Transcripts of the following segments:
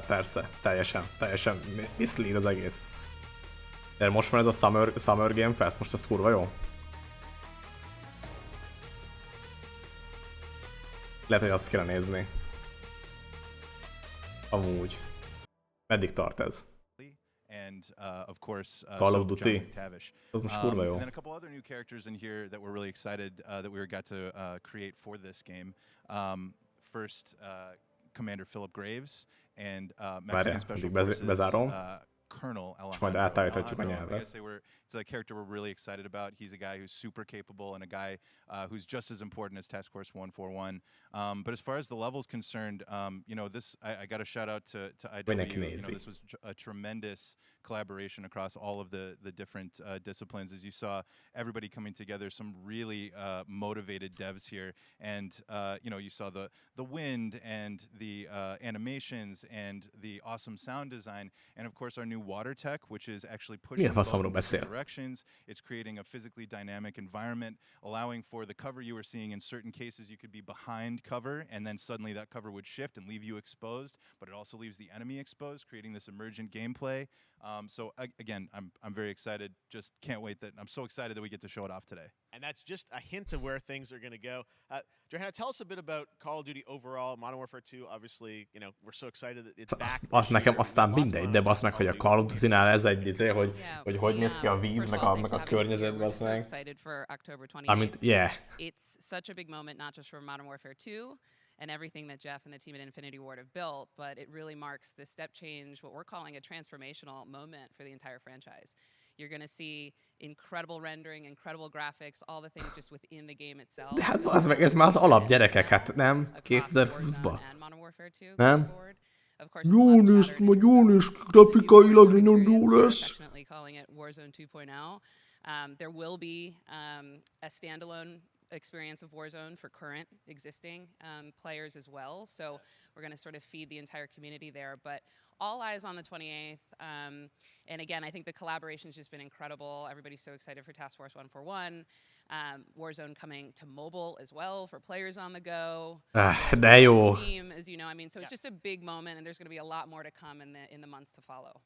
Persze, teljesen mislead az egész. De most van ez a Summer Game Fest, most ez kurva jó. Lehet, hogy azt kéne nézni. Amúgy. Meddig tart ez? And of course, Call of Duty. Az most kurva jó. And then a couple other new characters in here that we're really excited that we got to create for this game. First, Commander Philip Graves and Mexican Special Forces Colonel Alejandro. It's a character we're really excited about. He's a guy who's super capable and a guy who's just as important as Task Force 141. But as far as the level's concerned, you know, this I got a shout out to IW. You know, this was a tremendous collaboration across all of the different disciplines. As you saw, everybody coming together, some really motivated devs here, and you know, you saw the wind and the animations and the awesome sound design, and of course our new water tech, which is actually pushing different directions. It's creating a physically dynamic environment, allowing for the cover you were seeing. In certain cases, you could be behind cover, and then suddenly that cover would shift and leave you exposed, but it also leaves the enemy exposed, creating this emergent gameplay. So again, I'm very excited. Just can't wait that I'm so excited that we get to show it off today. And that's just a hint of where things are going to go. Johanna, tell us a bit about Call of Duty overall. Modern Warfare 2, obviously, you know, we're so excited that it's back. Az nekem aztán mindegy, de basz meg, hogy a Call of Duty-nál ez egy izé, hogy néz ki a víz, meg a környezet, basz meg. Amint, yeah. It's such a big moment, not just for Modern Warfare 2, and everything that Jeff and the team at Infinity Ward have built, but it really marks this step change, what we're calling a transformational moment for the entire franchise. You're going to see incredible rendering, incredible graphics, all the things just within the game itself. De hát az meg, ez már az alapgyerekek, hát nem? 2020-ban. Nem? Jó néz ki, majd jó néz ki, grafikailag nagyon jó lesz. Calling it Warzone 2.0. There will be a standalone experience of Warzone for current existing players as well. So we're going to sort of feed the entire community there. But all eyes on the 28th. And again, I think the collaboration has just been incredible. Everybody's so excited for Task Force 141. Warzone coming to mobile as well for players on the go. De jó. Steam, as you know, I mean, so it's just a big moment, and there's going to be a lot more to come in the months to follow.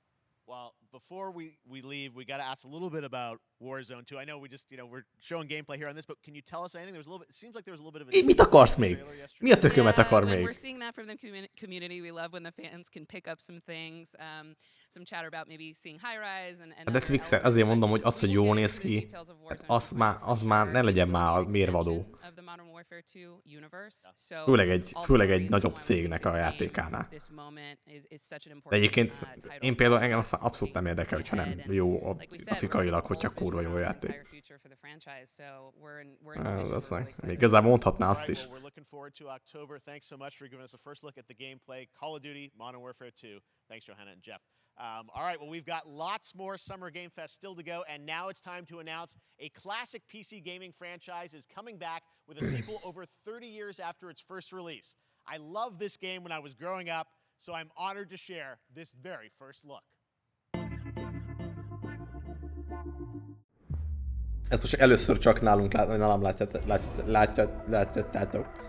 Well, before we leave, we got to ask a little bit about Warzone 2. I know we just, you know, we're showing gameplay here on this, but can you tell us anything? There's a little bit. It seems like there was a little bit of a. Mit akarsz még? Mi a tökömet akar még? We're seeing that from the community. We love when the fans can pick up some things, some chatter about maybe seeing high rise and. De Twixer, azért mondom, hogy az, hogy jól néz ki, az már ne legyen már mérvadó. Főleg egy nagyobb cégnek a játékánál. De egyébként én például engem abszolút nem érdekel, hogyha nem jó grafikailag, hogyha kurva jó játék. Igazából mondhatná azt is. Thanks, Johanna and Jeff. All right, well, we've got lots more Summer Game Fest still to go, and now it's time to announce a classic PC gaming franchise is coming back with a sequel over 30 years after its first release. I loved this game when I was growing up, so I'm honored to share this very first look. Ezt most először csak nálam látjátok.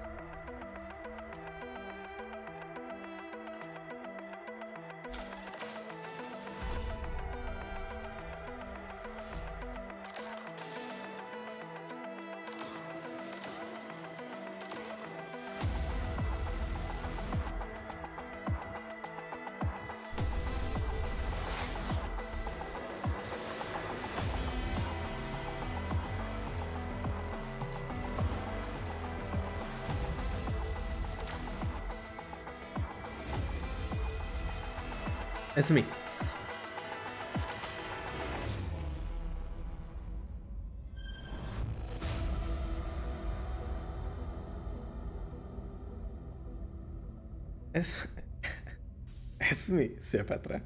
Ez mi? Ez mi? Szia Petre.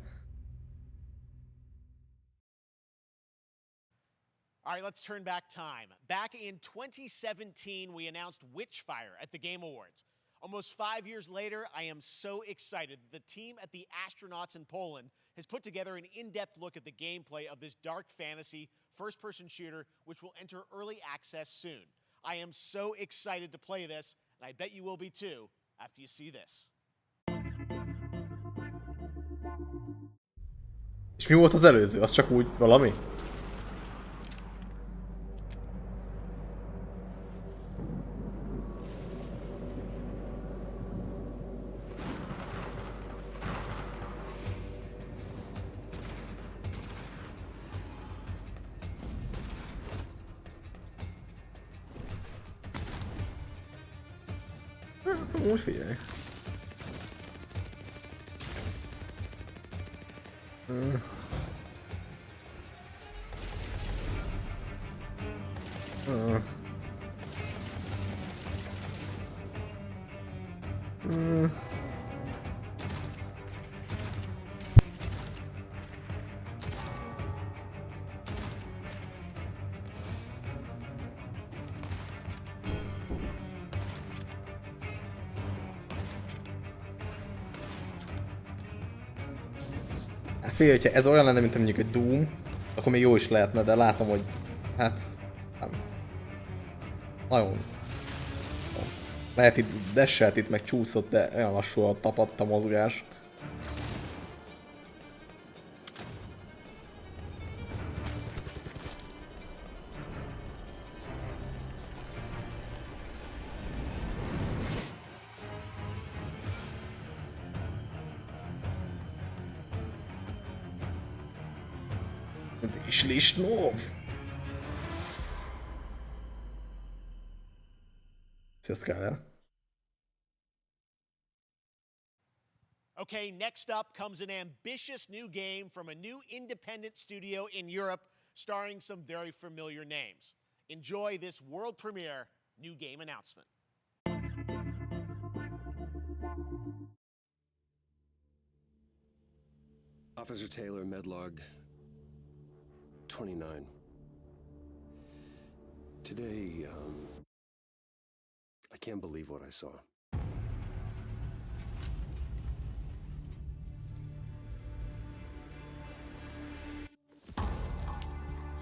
All right, let's turn back time. Back in 2017, we announced Witchfire at the Game Awards. Almost 5 years later, I am so excited that the team at the Astronauts in Poland has put together an in-depth look at the gameplay of this dark fantasy first-person shooter, which will enter early access soon. I am so excited to play this, and I bet you will be too after you see this. És mi volt az előző? Az csak úgy valami? Úgy figyelj. Hát figyelj, hogyha ez olyan lenne, mint mondjuk egy Doom, akkor még jó is lehetne, de látom, hogy hát nem. Nagyon. Lehet itt desselt itt meg csúszott, de olyan lassúan tapadt a mozgás. Vislisnov! Szia, Skyler. Okay, next up comes an ambitious new game from a new independent studio in Europe starring some very familiar names. Enjoy this world premiere new game announcement. Officer Taylor, Medlog 29. Today, I can't believe what I saw.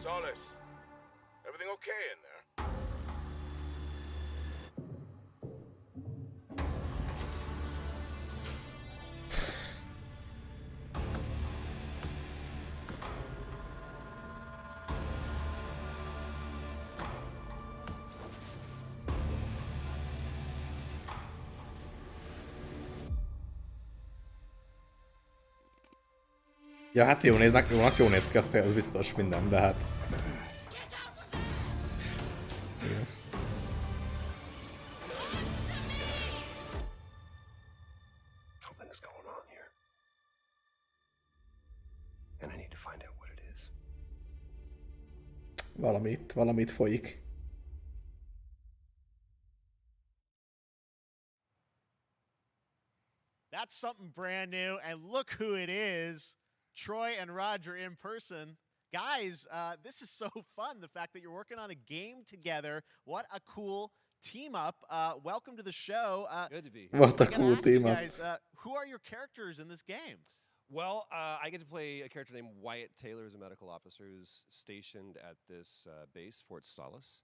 Solis, everything okay in there? Ja, hát jó néz ki, az biztos minden, de hát... Igen. Something is going on here. And I need to find out what it is. Valamit folyik. That's something brand new, and look who it is. Troy and Roger in person. Guys, this is so fun. The fact that you're working on a game together. What a cool team up. Welcome to the show. Good to be here. What a I gotta cool ask you team up. guys, who are your characters in this game? Well, I get to play a character named Wyatt Taylor, who's a medical officer who's stationed at this base, Fort Solace.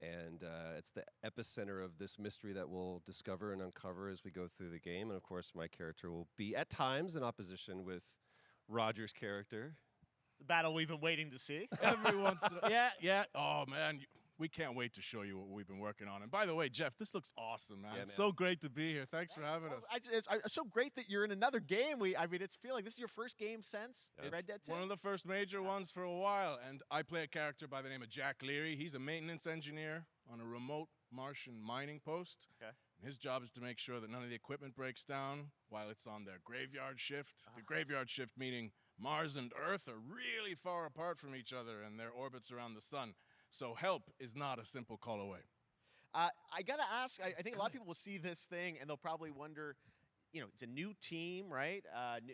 And it's the epicenter of this mystery that we'll discover and uncover as we go through the game. And of course, my character will be at times in opposition with Roger's character. The battle we've been waiting to see. Every once in a yeah. Oh, man. We can't wait to show you what we've been working on. And by the way, Jeff, this looks awesome, man. Yeah, It's man. so great to be here. Thanks for having us. It's so great that you're in another game. I mean, it's feeling like this is your first game since Red Dead 2. One of the first major ones for a while. And I play a character by the name of Jack Leary. He's a maintenance engineer on a remote Martian mining post. Okay. And his job is to make sure that none of the equipment breaks down while it's on their graveyard shift. The graveyard shift meaning Mars and Earth are really far apart from each other and their orbits around the sun. So help is not a simple call away. I got to ask, I think a lot of people will see this thing and they'll probably wonder, you know, it's a new team, right?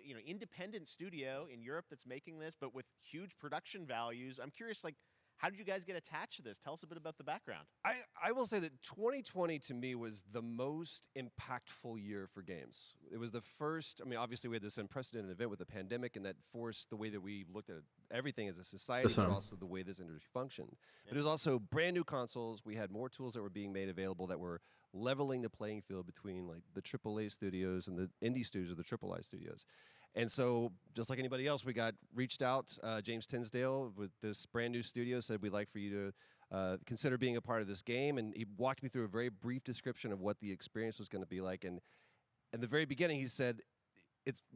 You know, independent studio in Europe that's making this, but with huge production values. I'm curious, like, how did you guys get attached to this? Tell us a bit about the background. I will say that 2020 to me was the most impactful year for games. It was the first, I mean, obviously we had this unprecedented event with the pandemic and that forced the way that we looked at everything as a society, but also the way this industry functioned. But it was also brand new consoles. We had more tools that were being made available that were leveling the playing field between like the AAA studios and the indie studios or the AAA studios. And so, just like anybody else, we got reached out. James Tinsdale with this brand new studio said we'd like for you to consider being a part of this game, and he walked me through a very brief description of what the experience was going to be like. And in the very beginning, he said,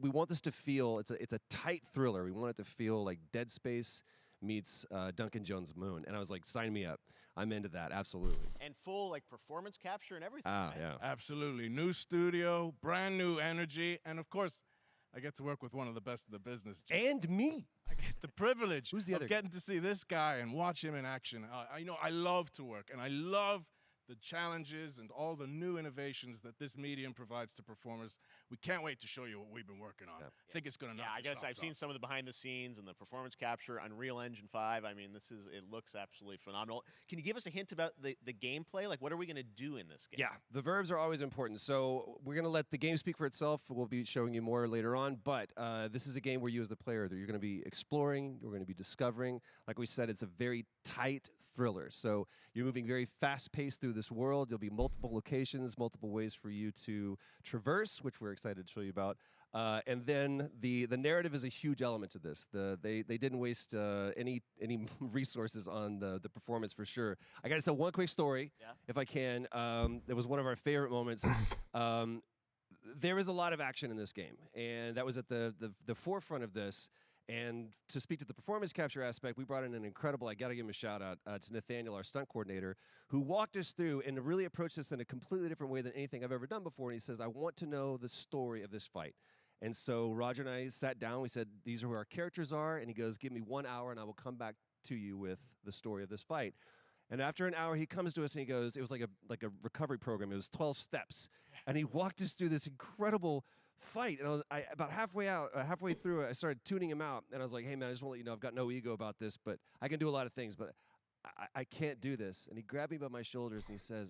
we want this to feel it's a tight thriller. We want it to feel like Dead Space meets Duncan Jones' Moon. And I was like, sign me up. I'm into that, absolutely. And full like performance capture and everything. Ah, right? yeah. Absolutely. New studio, brand new energy, and of course, I get to work with one of the best of the business. And me. I get the privilege Who's the of other getting to see this guy and watch him in action. I love to work, and I love the challenges and all the new innovations that this medium provides to performers. We can't wait to show you what we've been working on. I think it's going to knock I your guess I've socks seen off. some of the behind the scenes and the performance capture, Unreal Engine 5. I mean, it looks absolutely phenomenal. Can you give us a hint about the gameplay? Like, what are we going to do in this game? Yeah, the verbs are always important. So we're going to let the game speak for itself. We'll be showing you more later on. But this is a game where you as the player, you're going to be exploring, you're going to be discovering. Like we said, it's a very tight thriller. So you're moving very fast-paced through this world. There'll be multiple locations, multiple ways for you to traverse, which we're excited to show you about. And then the narrative is a huge element to this. They didn't waste any resources on the performance for sure. I got to tell one quick story, if I can. It was one of our favorite moments. There is a lot of action in this game, and that was at the forefront of this. And to speak to the performance capture aspect, we brought in an incredible, I got to give him a shout out to Nathaniel, our stunt coordinator, who walked us through and really approached this in a completely different way than anything I've ever done before. And he says, I want to know the story of this fight. And so Roger and I sat down. We said, these are who our characters are. And he goes, give me 1 hour and I will come back to you with the story of this fight. And after an hour, he comes to us and he goes, it was like a recovery program. It was 12 steps. And he walked us through this incredible fight. And about halfway through it, I started tuning him out. And I was like, hey, man, I just want to let you know I've got no ego about this, but I can do a lot of things, but I can't do this. And he grabbed me by my shoulders and he says,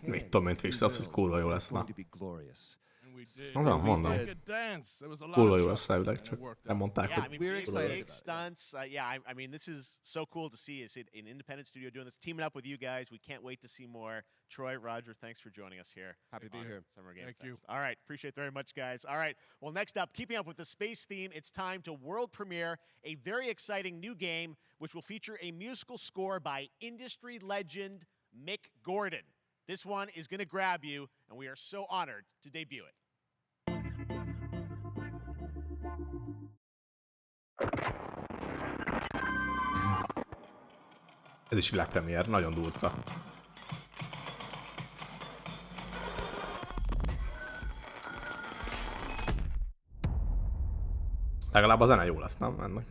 Mit tudom, mint fix az, hogy kurva jó lesz, na. to be glorious. We did. Mondom, mondom. Like a dance. It was a lot Kurva of jó trust, lesz elvileg, and it csak worked out. elmondták, Yeah, I hogy mean, We're big, excited big about it. stunts. I mean, this is so cool to see. It's an independent studio doing this, teaming up with you guys. We can't wait to see more. Troy, Roger, thanks for joining us here. Happy to be on here. Summer Game Thank Fest. you. All right, appreciate it very much, guys. All right, well, next up, keeping up with the space theme, it's time to world premiere a very exciting new game, which will feature a musical score by industry legend Mick Gordon. This one is going to grab you, and we are so honored to debut it. ez is világpremiér, nagyon durca. Legalább a zene jó lesz, nem? Ennek.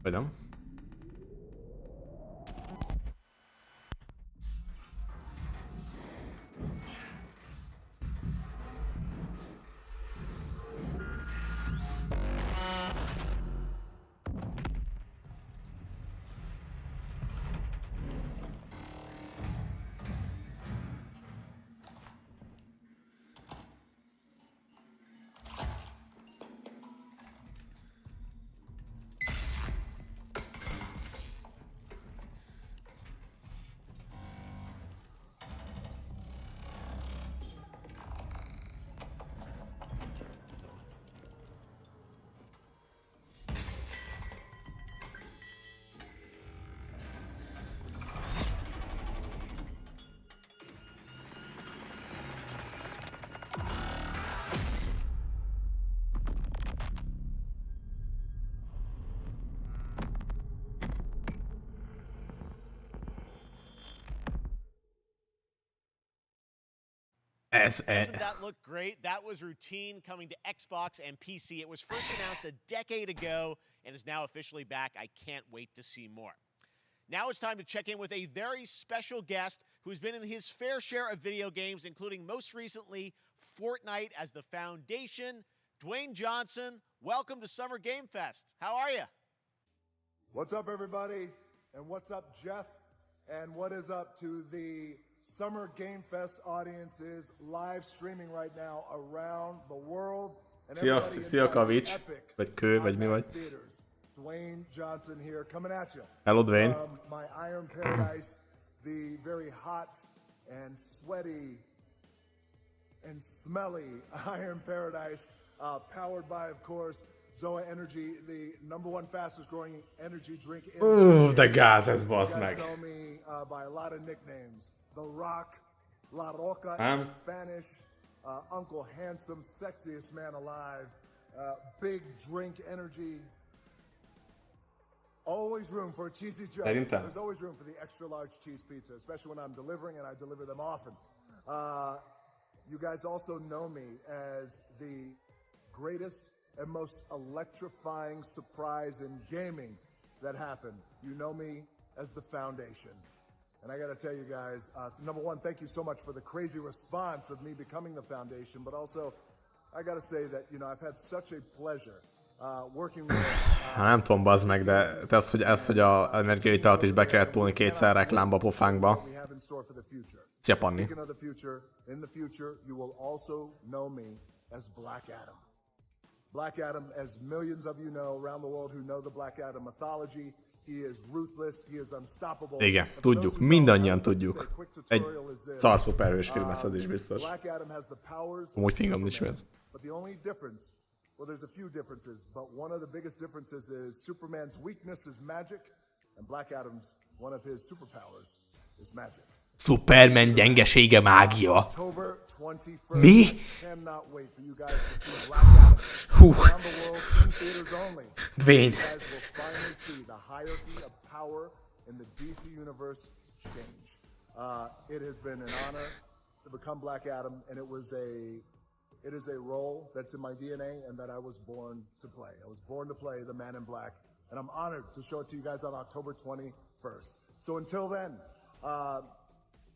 Vagy nem? Doesn't that look great? That was routine coming to Xbox and PC. It was first announced a decade ago and is now officially back. I can't wait to see more. Now it's time to check in with a very special guest who's been in his fair share of video games, including most recently Fortnite as the foundation. Dwayne Johnson, welcome to Summer Game Fest. How are you? What's up, everybody? And what's up, Jeff? And what is up to the Summer Game Fest audiences live streaming right now around the world? And Szia Kavics, vagy Kő, vagy mi vagy? Dwayne Johnson here, coming at you. Hello, Dwayne. From my Iron Paradise, the very hot and sweaty and smelly Iron Paradise, powered by, of course, Zoa Energy, the #1 fastest growing energy drink in de gáz ez, You bassz guys meg. know me by a lot of nicknames. The Rock, La Roca Ám? in Spanish, Uncle Handsome, sexiest man alive, big drink energy. Always room for a cheesy joke. Szerintem. There's always room for the extra large cheese pizza, especially when I'm delivering, and I deliver them often. You guys also know me as the greatest and most electrifying surprise in gaming that happened. You know me as the Foundation. And I gotta tell you guys, #1, thank you so much for the crazy response of me becoming the Foundation, but also I gotta say that, I've had such a pleasure working with... Nem tudom, bazd meg, de ezt, hogy a energiaitalt is be kellett tolni kétszer reklámba pofánkba. Szia, Panni. Speaking of the future, in the future, you will also know me as Black Adam. Black Adam, as millions of you know around the world who know the Black Adam mythology, he is ruthless, he is unstoppable. Igen, tudjuk, mindannyian tudjuk. Egy szarszuperhős film ez is biztos. Black Adam has the powers of Amúgy fingom nincs Superman, ez. but the only difference, well, there's a few differences, but one of the biggest differences is Superman's weakness is magic, and Black Adam's one of his superpowers is magic. Superman gyengesége mágia. Mi? Hú. Dwayne. It has been an honor to become Black Adam, and it is a role that's in my DNA and that I was born to play. I was born to play the Man in Black, and I'm honored to show it to you guys on October 21st. So until then,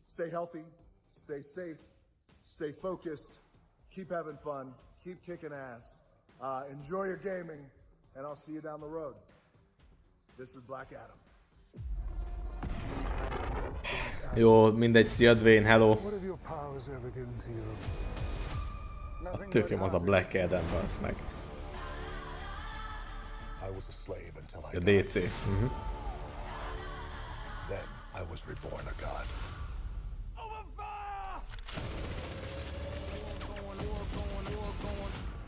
stay healthy, stay safe, stay focused, keep having fun, keep kicking ass, enjoy your gaming, and I'll see you down the road. This is Black Adam. Jó, mindegy, szia Dwayne, hello. What have your powers ever given to you? A tököm az a Black Adam, basz meg. I was a slave until I A died. DC. Then I was reborn a god.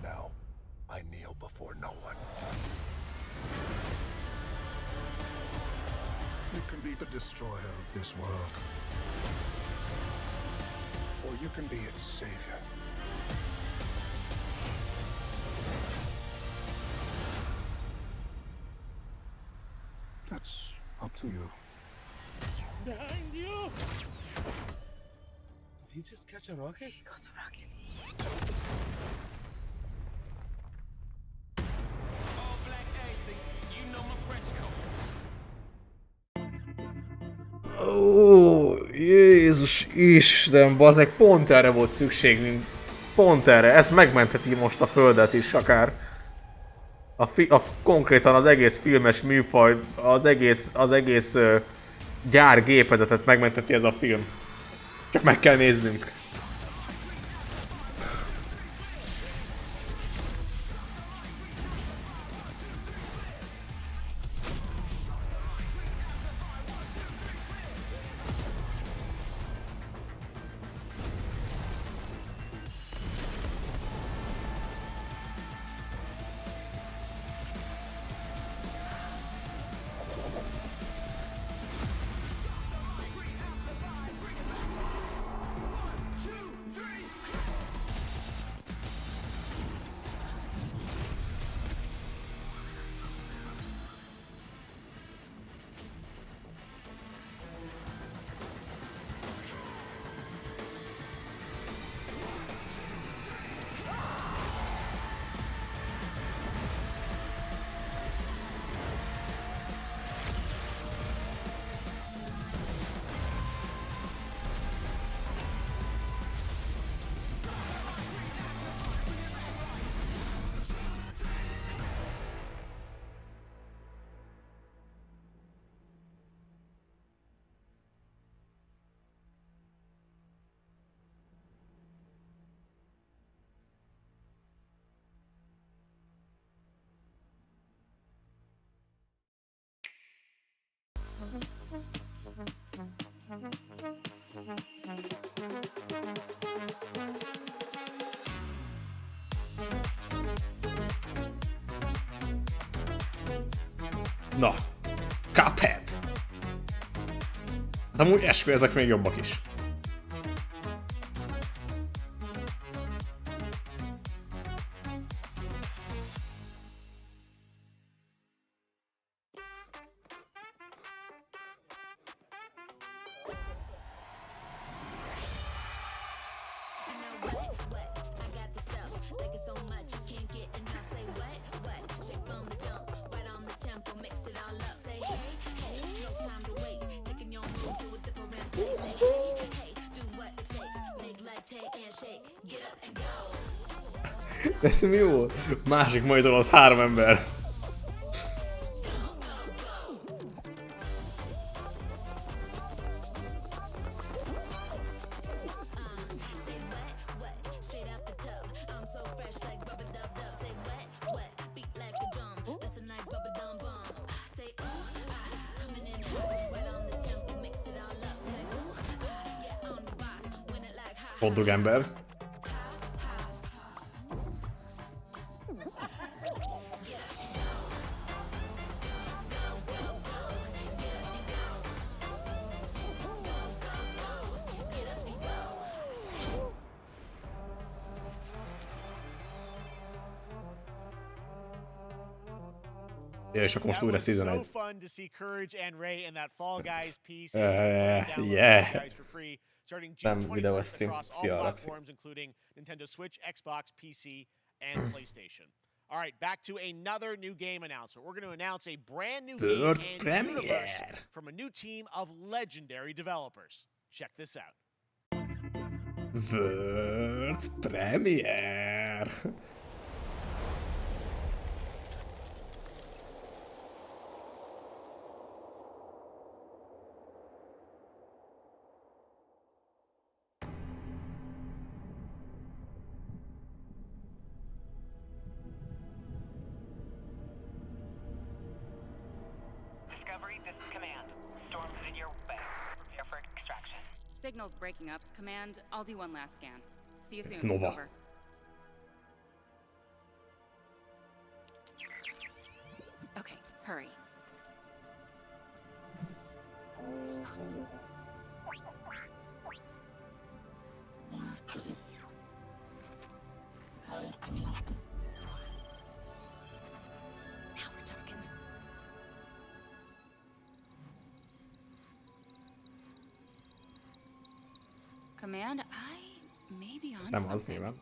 Now I kneel before no one. You can be the destroyer of this world, or you can be its savior. That's up to you. Behind you! Did he just catch a rocket? He got a rocket. All black anything, you know my press code. Ó, Jézus Isten, bazeg, pont erre volt szükségünk. Pont erre, ez megmentheti most a földet is akár. Konkrétan az egész filmes műfaj, az egész gyárgépezetet megmentheti ez a film. Csak meg kell néznünk. Cuphead. De amúgy eskü, ezek még jobbak is. Ez mi jó? Másik majd alatt 3 ember. Hotdog ember. Ja, és akkor most újra Season 1. Nem videó stream, szia Alexi. Nintendo Switch, Xbox, PC, and PlayStation. All right, back to another new game announcement. We're going to announce a brand new World game and premiere universe from a new team of legendary developers. Check this out. World premiere. Signal's breaking up. Command, I'll do one last scan. See you soon. Nova. Over. Okay, hurry. Now we're talking. Command, I may be on Nem az something. nyilván.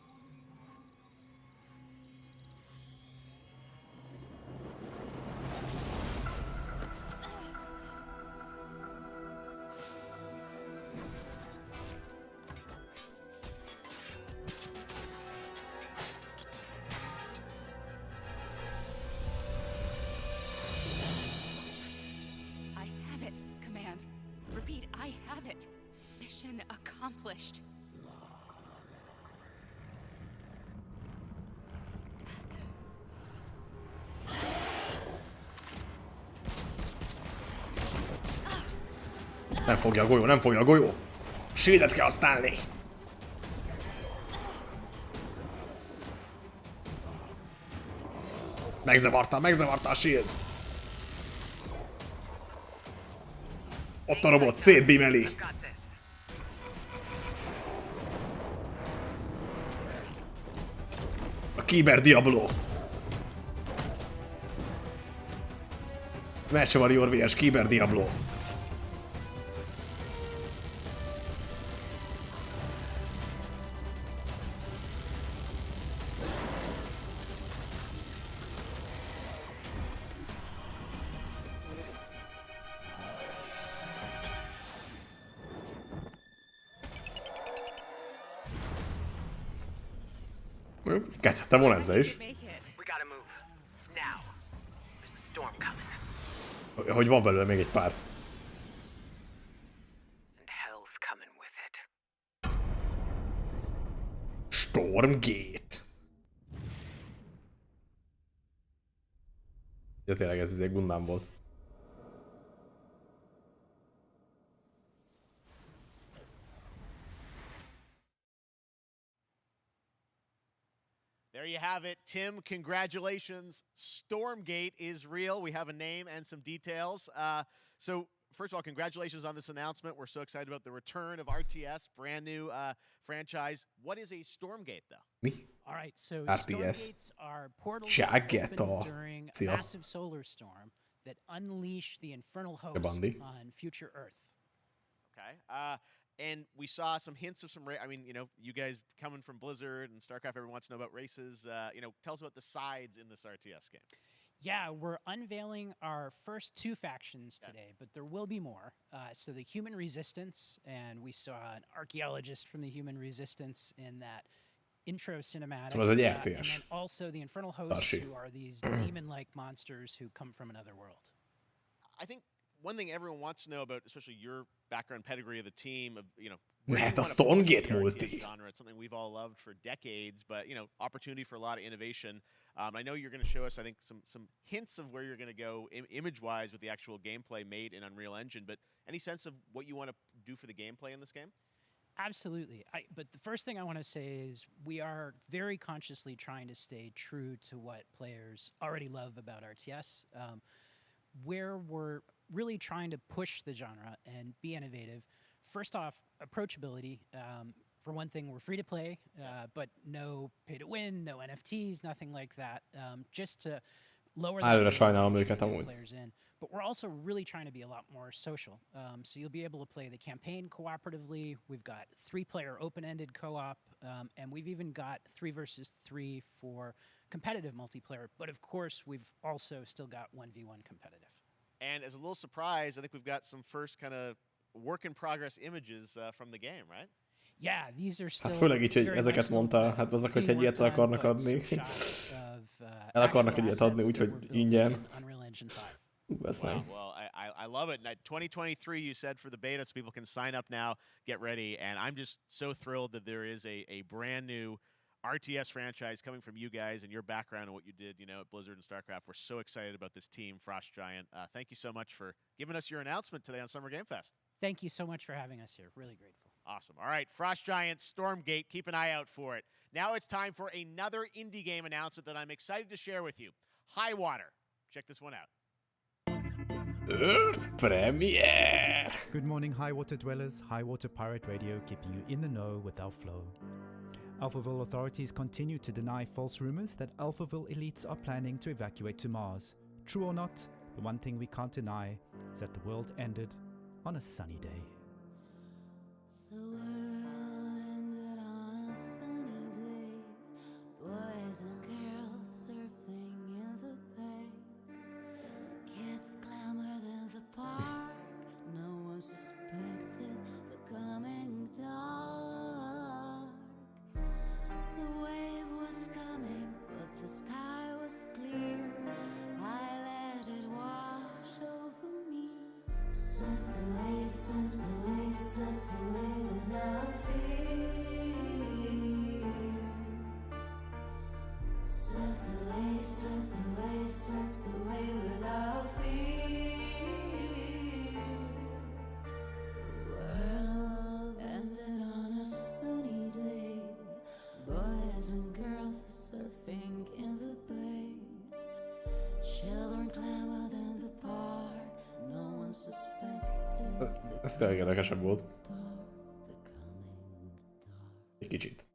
I have it, Command. Repeat, I have it. Mission accomplished. Nem fogja a golyó, nem fogja a golyó. Shieldet kell használni. Megzavarta a shield. Ott a robot, szétbímeli. A Kiber Diablo. Match Warrior vs Kiber Diablo. Kezdhettem volna ezzel is. Hogy van belőle még egy pár. Stormgate. Ja, tényleg ez egy Gundam volt. There you have it. Tim, congratulations. Stormgate is real. We have a name and some details. So, first of all, congratulations on this announcement. We're so excited about the return of RTS, brand new franchise. What is a Stormgate, though? Mi? All right, so RTS. Stormgates are portals that Csággetó. open during a Szia. massive solar storm that unleash the infernal host Bandi. on future Earth. Okay. And we saw some hints of some I mean, you know, you guys coming from Blizzard and StarCraft, everyone wants to know about races. You know, tell us about the sides in this RTS game. Yeah, we're unveiling our first 2 factions today, but there will be more. So the Human Resistance, and we saw an archaeologist from the Human Resistance in that intro cinematic. Szóval ez egy and RTS. then also the infernal hosts, Starship. who are these demon-like monsters who come from another world. I think one thing everyone wants to know about, especially your background pedigree of the team, of you know, where Mehet you a wanna push Stormgate the RTS multi. genre. It's something we've all loved for decades, but you know, opportunity for a lot of innovation. I know you're going to show us, I think, some hints of where you're going to go image-wise with the actual gameplay made in Unreal Engine. But any sense of what you want to do for the gameplay in this game? Absolutely. But the first thing I want to say is we are very consciously trying to stay true to what players already love about RTS. Where we're really trying to push the genre and be innovative. First off, approachability. For one thing, we're free to play, but no pay to win, no NFTs, nothing like that. Just to lower Előre the sajnálom barrier őket to get amúgy. players in. But we're also really trying to be a lot more social. So you'll be able to play the campaign cooperatively. We've got 3-player open-ended co-op, and we've even got 3 versus 3 for competitive multiplayer. But of course, we've also still got 1v1 competitive. And as a little surprise, I think we've got some first kind of work-in-progress images from the game, right? Yeah, these are still Hát főleg így, hogy very ezeket much still, mondta, hát azok, hogy being egy ilyet el worked on, akarnak but adni. some shots of, El akarnak egy actual ilyet adni, assets that úgyhogy were built ingyen. in Unreal Engine 5. Beszélj. Well, I love it. 2023, you said, for the beta, so people can sign up now, get ready. And I'm just so thrilled that there is a brand new RTS franchise coming from you guys and your background and what you did, you know, at Blizzard and StarCraft. We're so excited about this team, Frost Giant. Thank you so much for giving us your announcement today on Summer Game Fest. Thank you so much for having us here. Really grateful. Awesome. All right, Frost Giant, Stormgate, keep an eye out for it. Now it's time for another indie game announcement that I'm excited to share with you. High Water. Check this one out. Earth Premiere! Good morning, High Water Dwellers. High Water Pirate Radio, keeping you in the know with our flow. Alphaville authorities continue to deny false rumors that Alphaville elites are planning to evacuate to Mars. True or not, the one thing we can't deny is that the world ended on a sunny day. The world ended on a sunny day. Boys and girls surfing in the bay. Kids clamored in the park. No one suspected the coming dark. The wave was coming, but the sky was clear. I let it wash over me. Swept away, swept away, swept away without fear. Swept away, swept away, swept away without fear. The world ended on a sunny day. Boys and girls surfing in the bay. Children clamored in the park. No one suspected. Ez tényleg érdekesebb volt. Egy kicsit.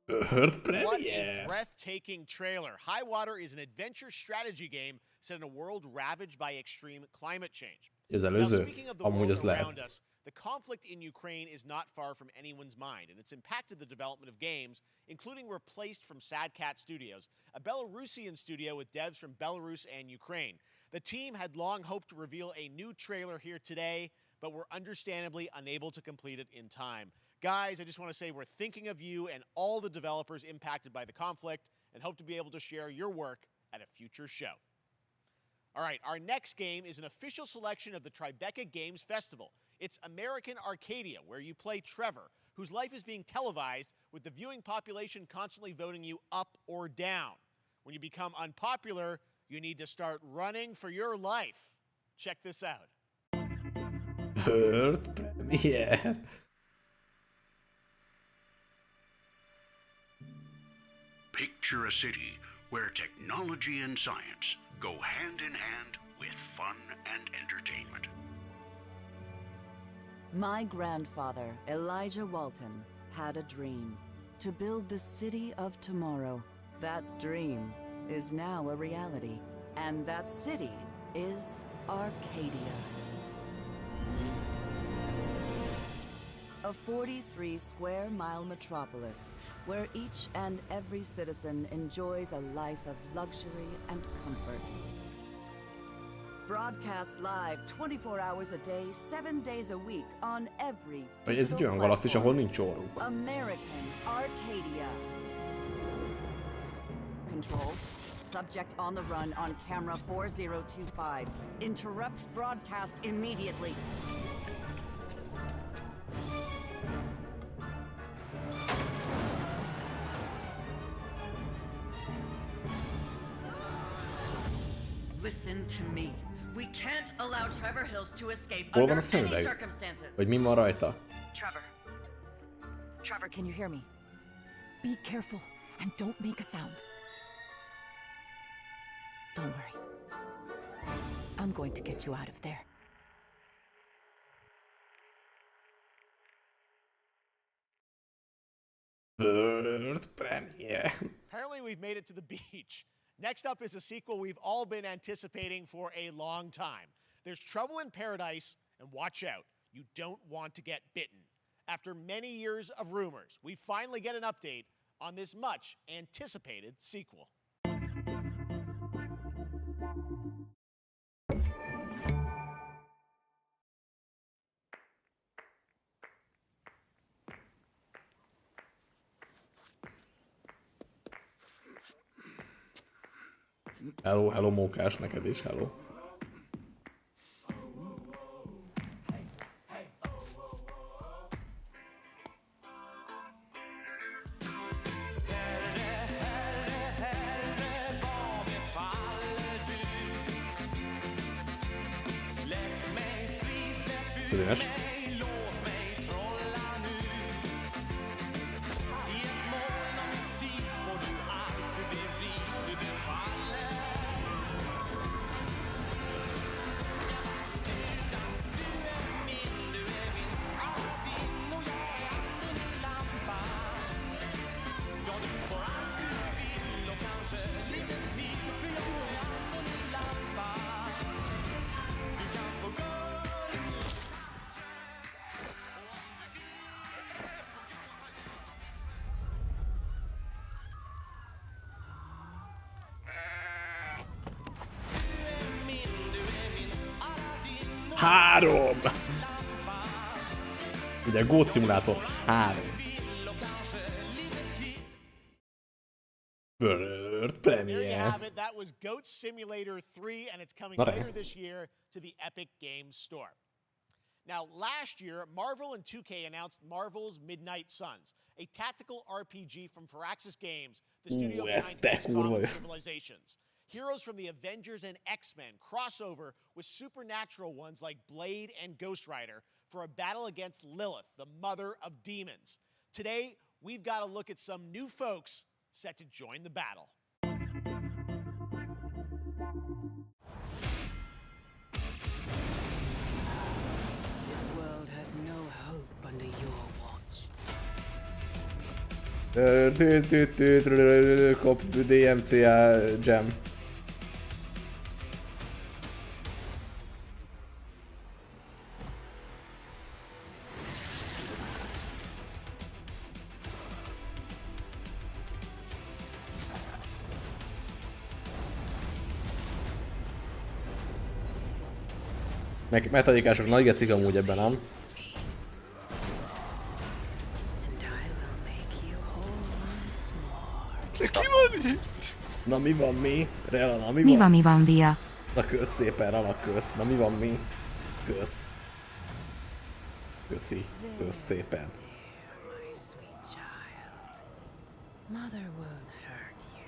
Earth What Premiere! a breathtaking trailer. High Water is an adventure strategy game set in a world ravaged by extreme climate change. Az Now, előző, speaking of the amúgy world az lehet. around us, the conflict in Ukraine is not far from anyone's mind, and it's impacted the development of games, including replaced from Sad Cat Studios, a Belarusian studio with devs from Belarus and Ukraine. The team had long hoped to reveal a new trailer here today, but were understandably unable to complete it in time. Guys, I just want to say we're thinking of you and all the developers impacted by the conflict and hope to be able to share your work at a future show. All right, our next game is an official selection of the Tribeca Games Festival. It's American Arcadia, where you play Trevor, whose life is being televised with the viewing population constantly voting you up or down. When you become unpopular, you need to start running for your life. Check this out. Earth Premiere! Picture a city where technology and science go hand in hand with fun and entertainment. My grandfather, Elijah Walton, had a dream to build the city of tomorrow. That dream is now a reality, and that city is Arcadia. A 43-square-mile metropolis where each and every citizen enjoys a life of luxury and comfort. Broadcast live 24 hours a day, 7 days a week on every Vagy ez egy olyan galaxis, ahol nincs orruk. American Arcadia. Control. Subject on the run on camera 4025. Interrupt broadcast immediately. Listen to me. We can't allow Trevor Hills to escape Hol van under a any szemüveg? circumstances. Vagy mi van rajta? Trevor. Trevor, can you hear me? Be careful and don't make a sound. Don't worry. I'm going to get you out of there. World Premiere. Apparently we've made it to the beach. Next up is a sequel we've all been anticipating for a long time. There's Trouble in Paradise, and watch out, you don't want to get bitten. After many years of rumors, we finally get an update on this much anticipated sequel. Hello, hello mókás, neked is hello. Színes. Három! Ugye Goat Simulator 3. World Premiere. There you have it. That was Goat Simulator 3, and it's coming later this year to the Epic Games Store. Now, last year, Marvel and 2K announced Marvel's Midnight Suns, a tactical RPG from Firaxis Games, the studio behind XCOM and Civilizations. Heroes from the Avengers and X-Men crossover with supernatural ones like Blade and Ghost Rider for a battle against Lilith, the mother of demons. Today, we've got to look at some new folks set to join the battle. This world has no hope under your watch. Kap DMCA Jam. Meg metadikások nagy gecik amúgy ebben, nem? Ki van itt? Na mi van mi? Rela, na mi Mi van? van, Bia? Na kösz szépen, Rela, kösz. Na mi van mi? Kösz. Köszi. Kösz szépen. Mother won't hurt you.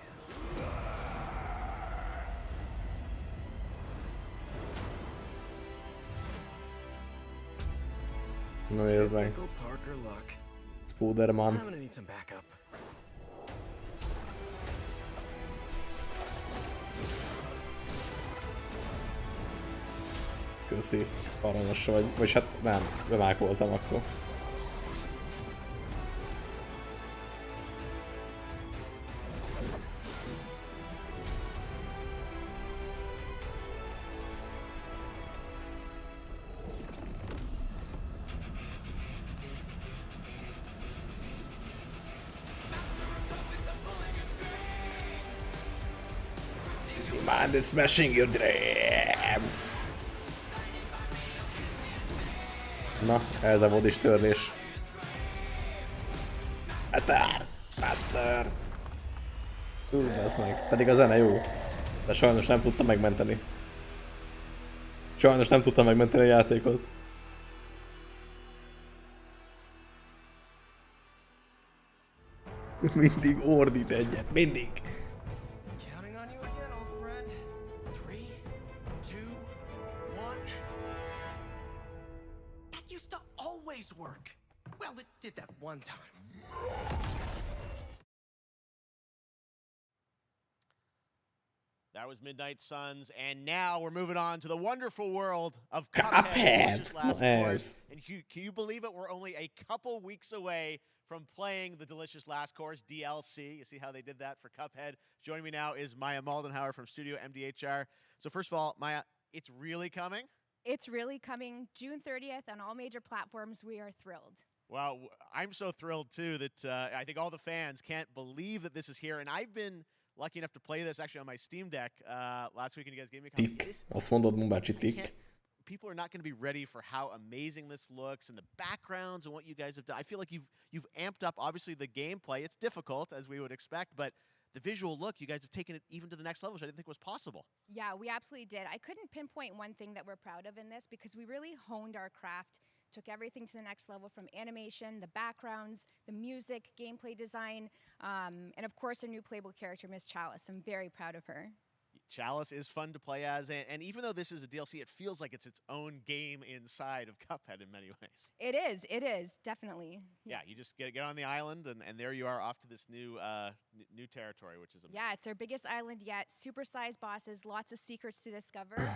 Na nézd meg. Spooderman. Köszi. Aranyos vagy hát nem, bemák voltam akkor. Man is smashing your dreams. Na, ez a modis törlés. Master! Ez meg. Pedig a zene jó. De sajnos nem tudta megmenteni. Sajnos nem tudta megmenteni a játékot. Mindig ordít egyet. Mindig. Work. Well, it did that one time. That was Midnight Suns, and now we're moving on to the wonderful world of Cuphead. Nice. And can you believe it? We're only a couple weeks away from playing the Delicious Last Course DLC. You see how they did that for Cuphead? Joining me now is Maya Maldenhauer from Studio MDHR. So first of all, Maya, it's really coming? It's really coming June 30th on all major platforms. We are thrilled. Well, I'm so thrilled, too, that I think all the fans can't believe that this is here. And I've been lucky enough to play this actually on my Steam Deck last week, and you guys gave me a copy. Tick. Azt mondod, Mumbácsi, tick. People are not going to be ready for how amazing this looks and the backgrounds and what you guys have done. I feel like you've amped up, obviously, the gameplay. It's difficult, as we would expect, but the visual look, you guys have taken it even to the next level, which I didn't think was possible. Yeah, we absolutely did. I couldn't pinpoint one thing that we're proud of in this because we really honed our craft, took everything to the next level from animation, the backgrounds, the music, gameplay design, and of course our new playable character, Miss Chalice. I'm very proud of her. Chalice is fun to play as, and even though this is a DLC, it feels like it's its own game inside of Cuphead in many ways. It is, definitely. Yeah, you just get on the island, and there you are off to this new territory, which is amazing. Yeah, it's our biggest island yet. Super-sized bosses, lots of secrets to discover.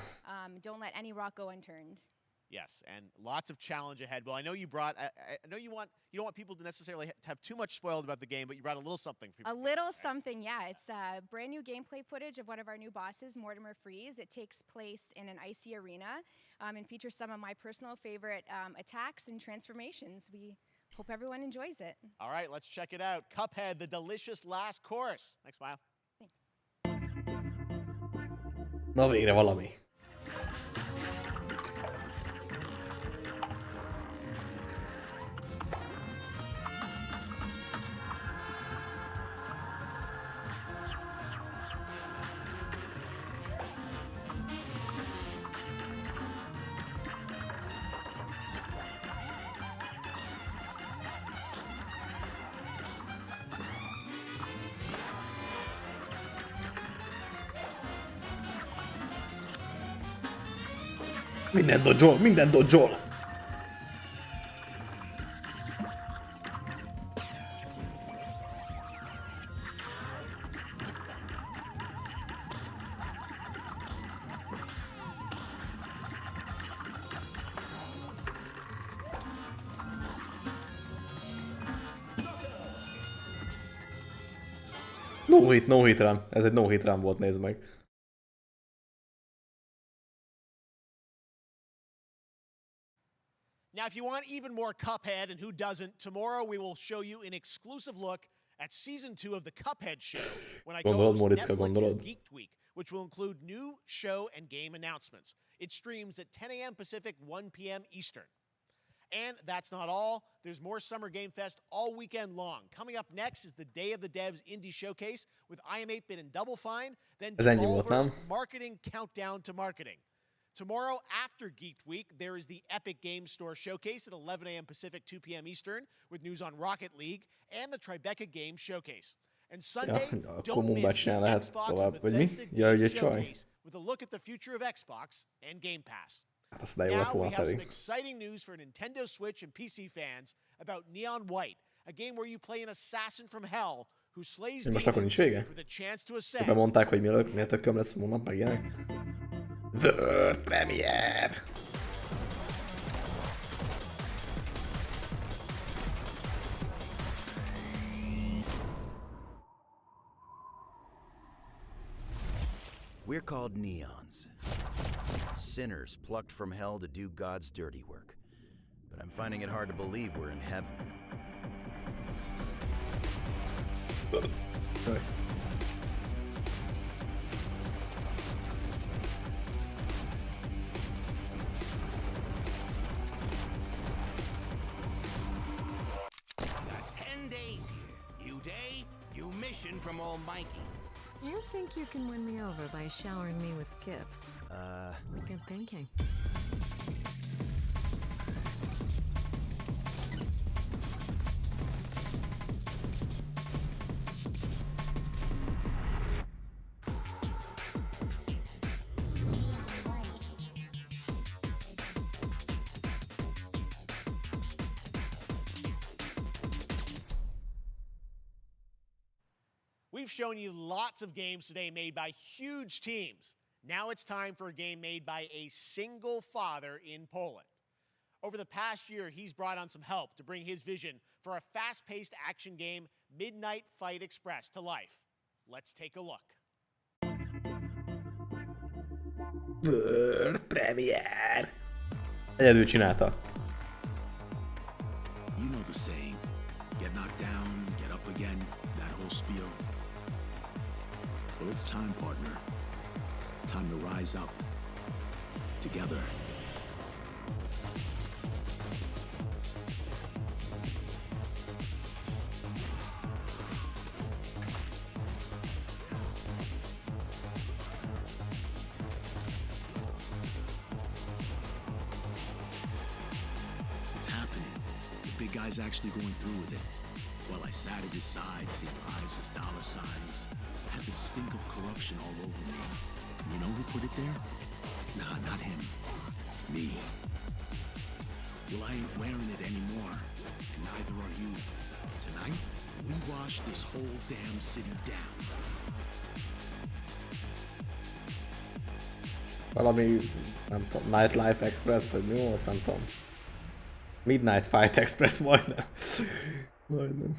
Don't let any rock go unturned. Yes, and lots of challenge ahead. Well, I know you brought. I know you don't want people to necessarily have too much spoiled about the game, but you brought a little something for people. A little something, yeah. It's brand new gameplay footage of one of our new bosses, Mortimer Freeze. It takes place in an icy arena and features some of my personal favorite attacks and transformations. We hope everyone enjoys it. All right, let's check it out. Cuphead, the delicious last course. Thanks, Smile. Thanks. Na végre valami. Minden dodge-ol, minden dodge-ol! No hit run. Ez egy no hit run volt, nézd meg. Now, if you want even more Cuphead, and who doesn't, tomorrow we will show you an exclusive look at Season 2 of the Cuphead show when I co-host Netflix's Geeked Week, which will include new show and game announcements. It streams at 10 a.m. Pacific, 1 p.m. Eastern. And that's not all. There's more Summer Game Fest all weekend long. Coming up next is the Day of the Devs Indie Showcase with IM8-Bit and Double Fine, then Devolver's Marketing Countdown to Marketing. Tomorrow, after Geeked Week, there is the Epic Games Store Showcase at 11 a.m. Pacific, 2 p.m. Eastern, with news on Rocket League and the Tribeca Games Showcase. And Sunday, don't miss the Xbox and Bethesda Games Showcase with a look at the future of Xbox and Game Pass. Now we have some exciting news for Nintendo Switch and PC fans about Neon White, a game where you play an assassin from hell who slays demons with a chance to ascend. Bemondták, hogy mi a tököm lesz hónap, meg ilyenek. World Premiere! We're called Neons. Sinners plucked from hell to do God's dirty work. But I'm finding it hard to believe we're in heaven. Got 10 days here. New day, new mission from Almighty. You think you can win me over by showering me with gifts? Good thinking. We've shown you lots of games today made by huge teams. Now it's time for a game made by a single father in Poland. Over the past year, he's brought on some help to bring his vision for a fast-paced action game, Midnight Fight Express, to life. Let's take a look. World Premiere! Egyedül csinálta. You know the saying. Get knocked down, get up again, that whole spiel. Well, it's time, partner. Time to rise up. Together. It's happening. The big guy's actually going through with it. While I sat at his side, seeing lives as dollar signs, I had the stink of corruption all over me. You know who put it there? Nah, not him. Me. Well, I ain't wearing it anymore, and neither are you. Tonight, we wash this whole damn city down. Valami, nem tudom, Nightlife Express, vagy mi volt, nem tudom. Midnight Fight Express, majdnem. Majdnem.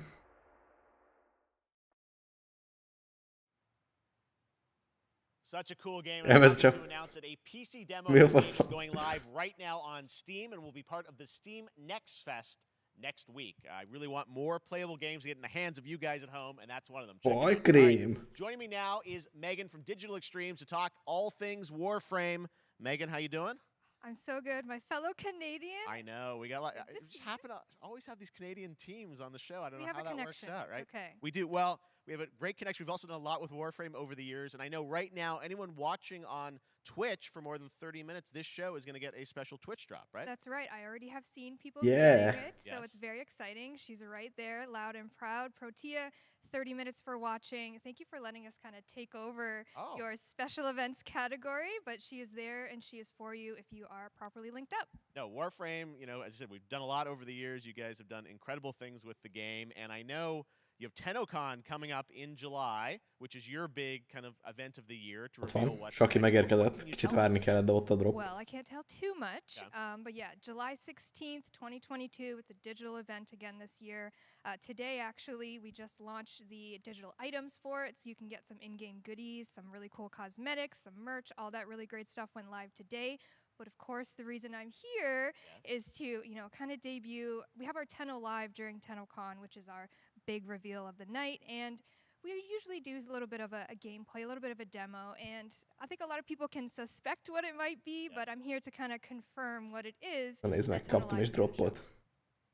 Such a cool game. Nem, I'm ez happy csak... to announce that a PC demo Mi a of the game is faszom? going live right now on Steam and will be part of the Steam Next Fest next week. I really want more playable games to get in the hands of you guys at home, and that's one of them. Check it out. Boy-cream. All right, joining me now is Megan from Digital Extremes to talk all things Warframe. Megan, how you doing? I'm so good. My fellow Canadian. I know. We got a lot. It just happen to always have these Canadian teams on the show. I don't know how that works out, right? Okay. We do. Well, we have a great connection. We've also done a lot with Warframe over the years. And I know right now, anyone watching on Twitch for more than 30 minutes, this show is going to get a special Twitch drop, right? That's right. I already have seen people Yeah. doing it, so it's very exciting. She's right there, loud and proud. Protea, 30 minutes for watching. Thank you for letting us kind of take over your special events category, but she is there and she is for you if you are properly linked up. No, Warframe, you know, as I said, we've done a lot over the years. You guys have done incredible things with the game. And I know you have TennoCon coming up in July, which is your big kind of event of the year to Ott reveal van. what's Saki next. megérkezett. Kicsit várni kellett, de ott a drop. Well, I can't tell too much, but yeah, July 16th, 2022. It's a digital event again this year. Today, actually, we just launched the digital items for it, so you can get some in-game goodies, some really cool cosmetics, some merch, all that really great stuff went live today. But of course, the reason I'm here is to, you know, kind of debut. We have our Tenno Live during TennoCon, which is our big reveal of the night, and we usually do a little bit of a gameplay, a little bit of a demo, and I think a lot of people can suspect what it might be, but I'm here to kind of confirm what it is. Nézd meg, kaptam és droppot.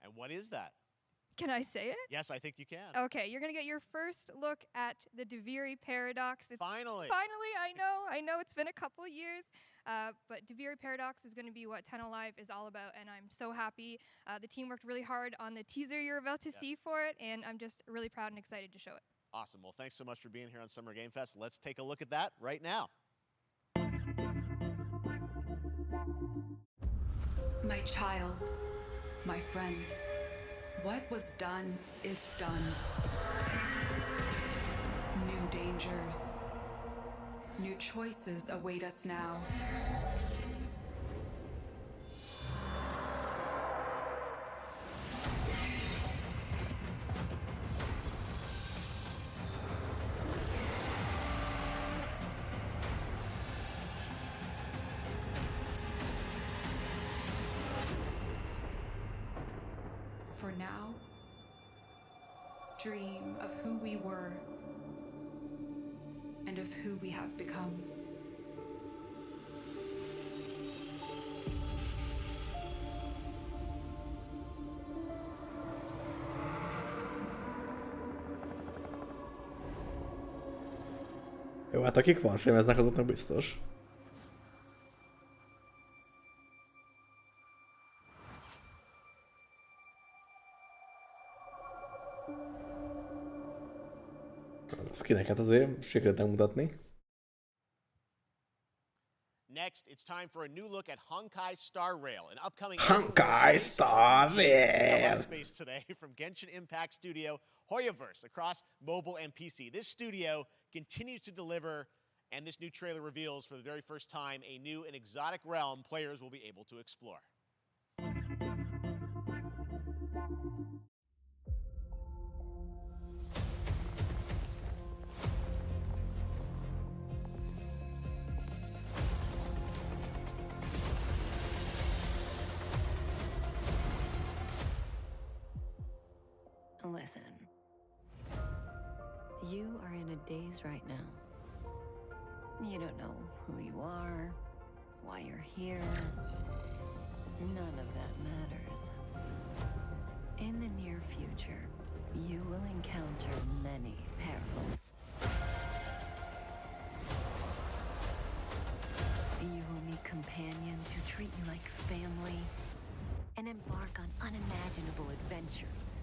And what is that? Can I say it? Yes, I think you can. Okay, you're going to get your first look at the Duviri Paradox. Finally. Finally, I know it's been a couple years, but Duviri Paradox is going to be what Tenno Live is all about, and I'm so happy. The team worked really hard on the teaser you're about to see for it, and I'm just really proud and excited to show it. Awesome. Well, thanks so much for being here on Summer Game Fest. Let's take a look at that right now. My child, my friend, what was done is done. New dangers, New choices await us now. For now, dream of who we were and of who we have become. Jó, hát akik Warframe-eznek, azoknak biztos. A skineket azért sikerült megmutatni. Next, it's time for a new look at Honkai Star Rail, an upcoming Honkai Star Rail! space today from Genshin Impact studio Hoyoverse across mobile and PC. This studio continues to deliver, and this new trailer reveals for the very first time a new and exotic realm players will be able to explore. Listen. You are in a daze right now. You don't know who you are, why you're here. None of that matters. In the near future, you will encounter many perils. You will meet companions who treat you like family and embark on unimaginable adventures.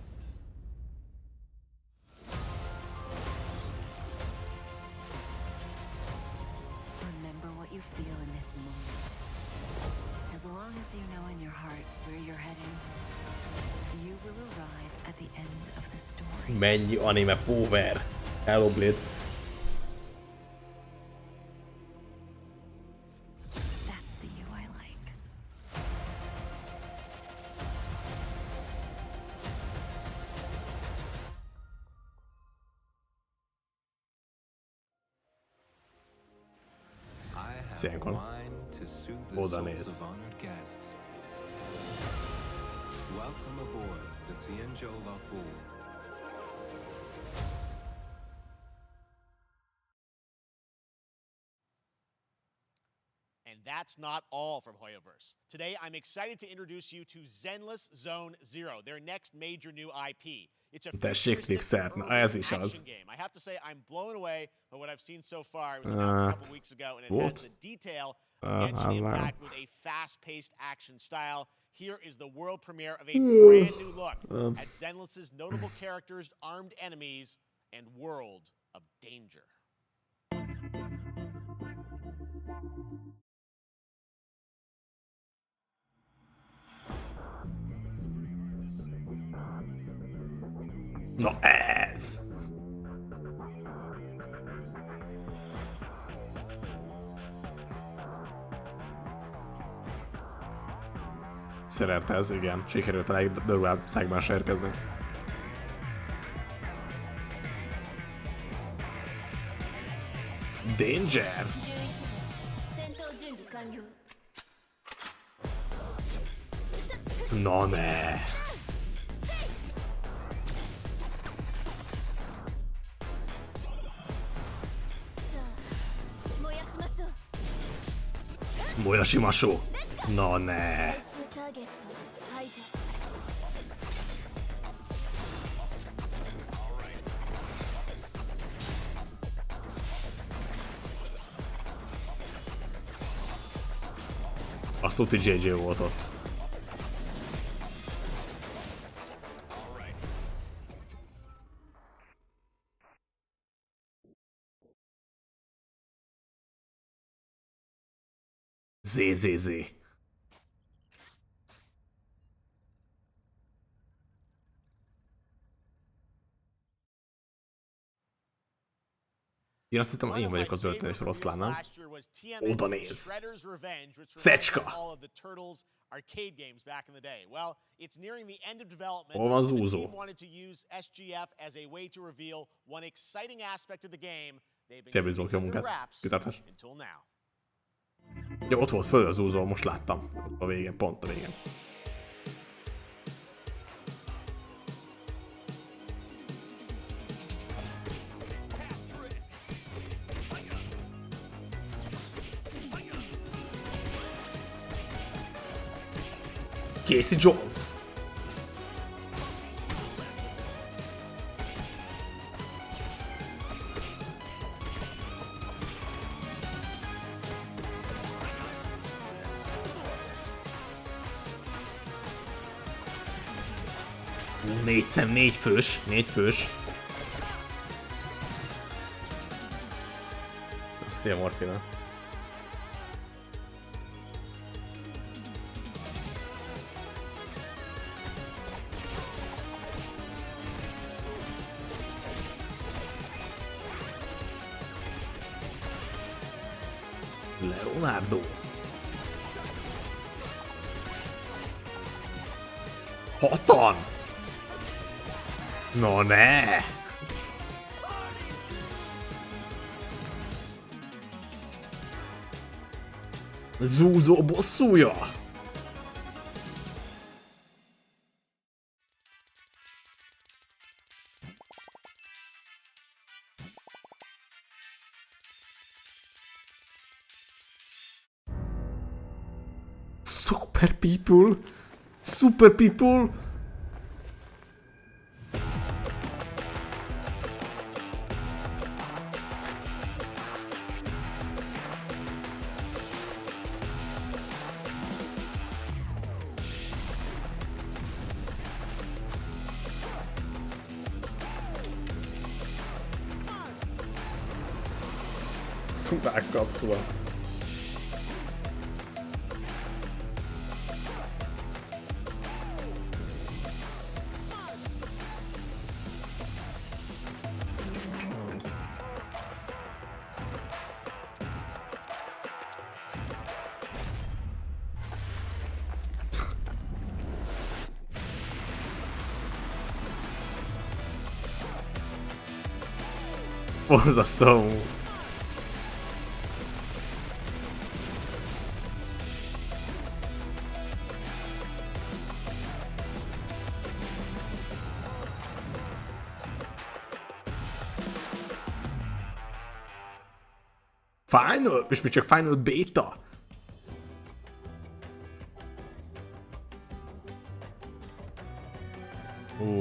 Remember what you feel in this moment. As long as you know in your heart where you're heading, you will arrive at the end of the story. Mennyi anime power! Hello Blade. That's the you I like. Ilyenkor oda néz. Welcome aboard the Cienjo La Fool. And that's not all from Hoyoverse. Today, I'm excited to introduce you to Zenless Zone Zero, their next major new IP. It's a Tessék Fixer, na ez is az. game. I have to say, I'm blown away by what I've seen so far. It was announced a couple weeks ago, and it has the detail of Genshin Impact with a fast-paced action style. Here is the world premiere of a brand new look at Zenless's notable characters, armed enemies, and world of danger. Na ez! Szerette ez, igen. Sikerült a legdurvább szágban se érkezni. Danger! Na ne! Moyashimasho! Na ne! Azt tuti JJ volt ott. ZZZ. Én azt hittem, én vagyok az öltönös oroszlán, nem? Oda néz. Szecska! Arcade games back in the day. Well, it's nearing the end of development. Hol van The zúzó? team wanted to use SGF as a way to reveal one exciting aspect of the game. They've been Szia, bízom ki a keeping under munkát. wraps Kitartás. until now. Ja, ott volt föl az zúzó, most láttam. Ott a végén, pont a végén. Casey Jones. Négy fős. Szia, Morfina. Leonardo. Hatan! No ne! Zúzó bosszúja! Super people! Szubák kapszula. Borzasztó. Final? És mi csak Final Beta?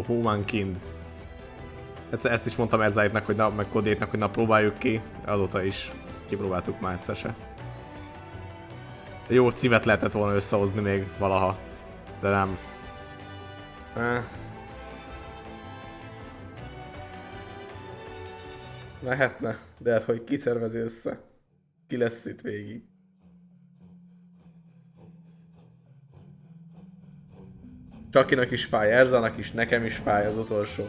Humankind. Ezt is mondtam Erzáitnak, hogy meg Kodétnak, hogy próbáljuk ki. Azóta is kipróbáltuk már egyszer se. Jó szívet lehetett volna összehozni még valaha, de nem. Lehetne, de hát hogy kiszervezi össze? Ki lesz itt végig? Csakinak is fáj, Erzának is, nekem is fáj az utolsó.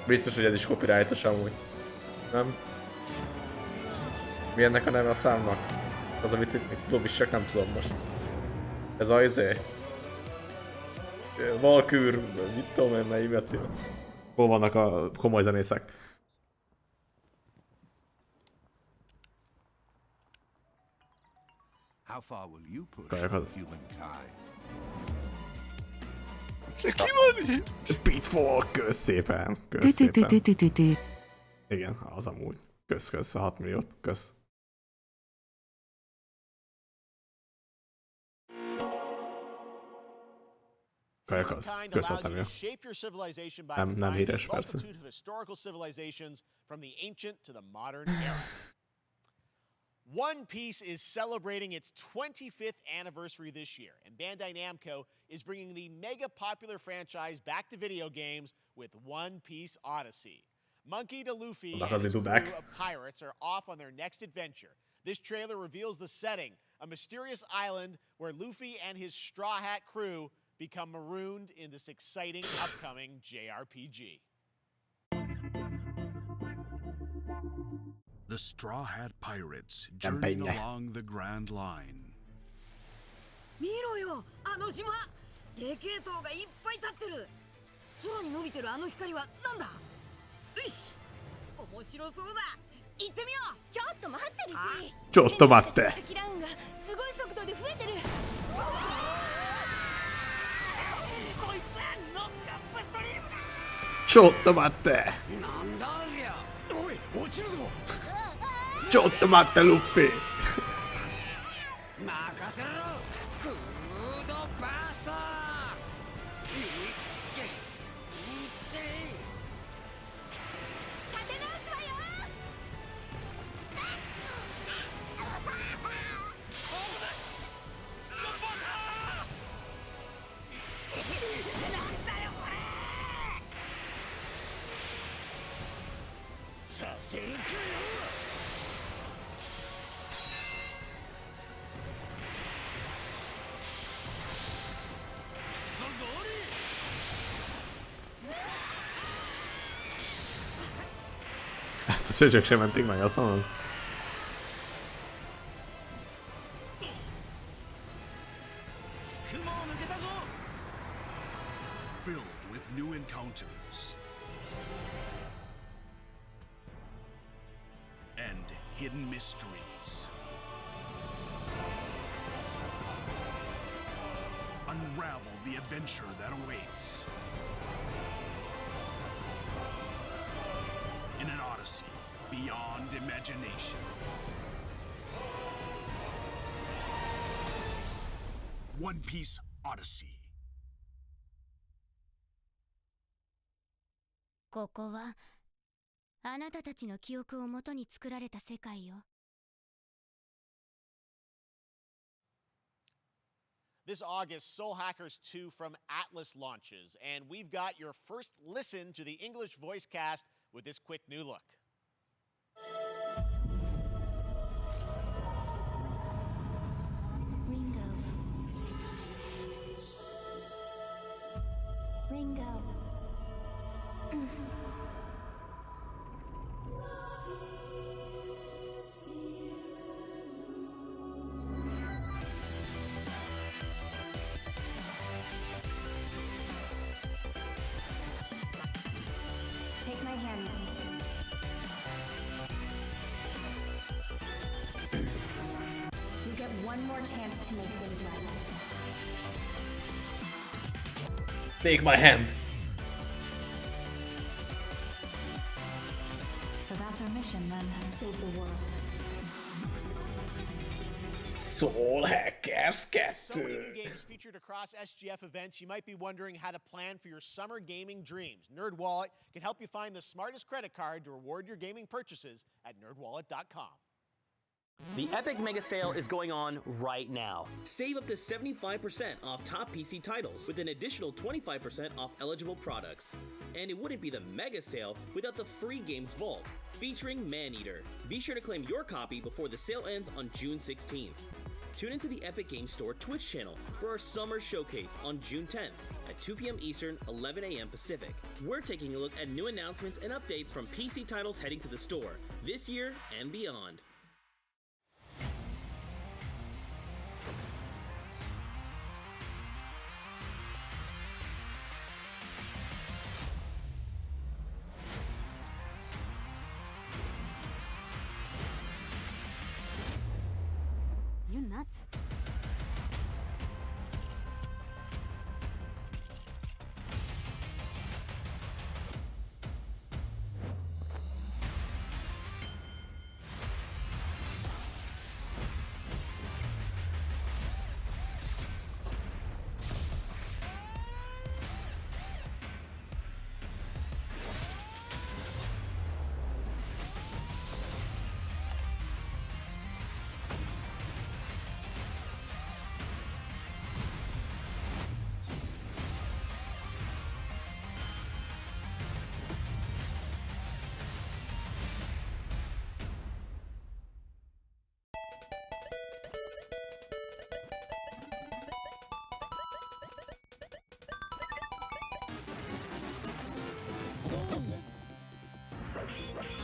Biztos, hogy ez is copyrightos amúgy. Nem? Mi ennek a neve a számnak? Az a vicc, mit tudom is, csak nem tudom most. Ez a izé. Valkür, mit tudom én, mely imbecil. Hol vannak a komoly zenészek? How far will you push Kajakat. humankind? Ki van itt? Pitfall, kösz szépen. Kösz szépen. Igen, az amúgy. Kösz, a 6 milliót, kösz. Kajakat, köszönöm. Nem híres, persze. One Piece is celebrating its 25th anniversary this year, and Bandai Namco is bringing the mega popular franchise back to video games with One Piece Odyssey. Monkey D. Luffy and Odahazni his crew tudák. of pirates are off on their next adventure. This trailer reveals the setting, a mysterious island where Luffy and his Straw Hat crew become marooned in this exciting upcoming JRPG. The Straw Hat Pirates journeying Campaigna. along the Grand Line. 見ろよ、あの島。でけえ塔がいっぱい立ってる。空に伸びてるあの光はなんだ。よし、面白そうだ。行ってみよう。ちょっと待ってるし。ちょっと待って。積乱雲がすごい速度で増えてる。こいつノックアップストリームだ。ちょっと待って。なんだありゃ。おい、落ちるぞ。ちょっと待ってルフィ。任せろ。フードバースター。いけ。立て直すわよ。なんだよこれ。させるかよ。Ezt a csöcsök sem menték meg, azt mondom. Filled with new encounters and hidden mysteries. Unravel the adventure that awaits in an odyssey beyond imagination. One Piece Odyssey. ここはあなたたちの記憶をもとに作られた世界よ。This August, Soul Hackers 2 from Atlas launches, and we've got your first listen to the English voice cast with this quick new look. Ringo. Take my hand. You get one more chance to make things right. Take my hand. So that's our mission then. Save the world. Soul Hackers 2. So many new games featured across SGF events, you might be wondering how to plan for your summer gaming dreams. NerdWallet can help you find the smartest credit card to reward your gaming purchases at nerdwallet.com. The Epic Mega Sale is going on right now. Save up to 75% off top PC titles with an additional 25% off eligible products. And it wouldn't be the Mega Sale without the free games vault, featuring Maneater. Be sure to claim your copy before the sale ends on June 16th. Tune into the Epic Games Store Twitch channel for our summer showcase on June 10th at 2 p.m. Eastern, 11 a.m. Pacific. We're taking a look at new announcements and updates from PC titles heading to the store this year and beyond. You nuts?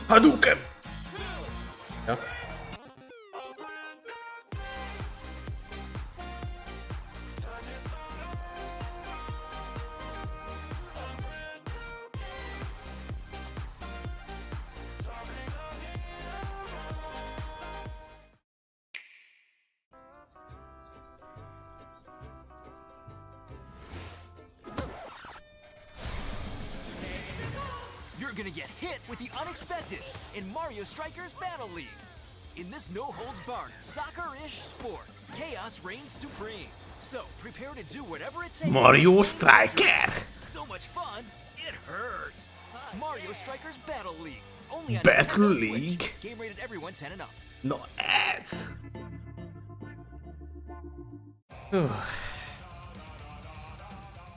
Hadouken! Ja. You're gonna get hit with the unexpected in Mario Strikers Battle League. In this no-holds-barred, soccer-ish sport, chaos reigns supreme. So prepare to do whatever it takes. Mario Striker! So much fun, it hurts. Mario Strikers Battle League. Only on Battle Nintendo Switch. League? Game rated everyone 10 and up. No ass!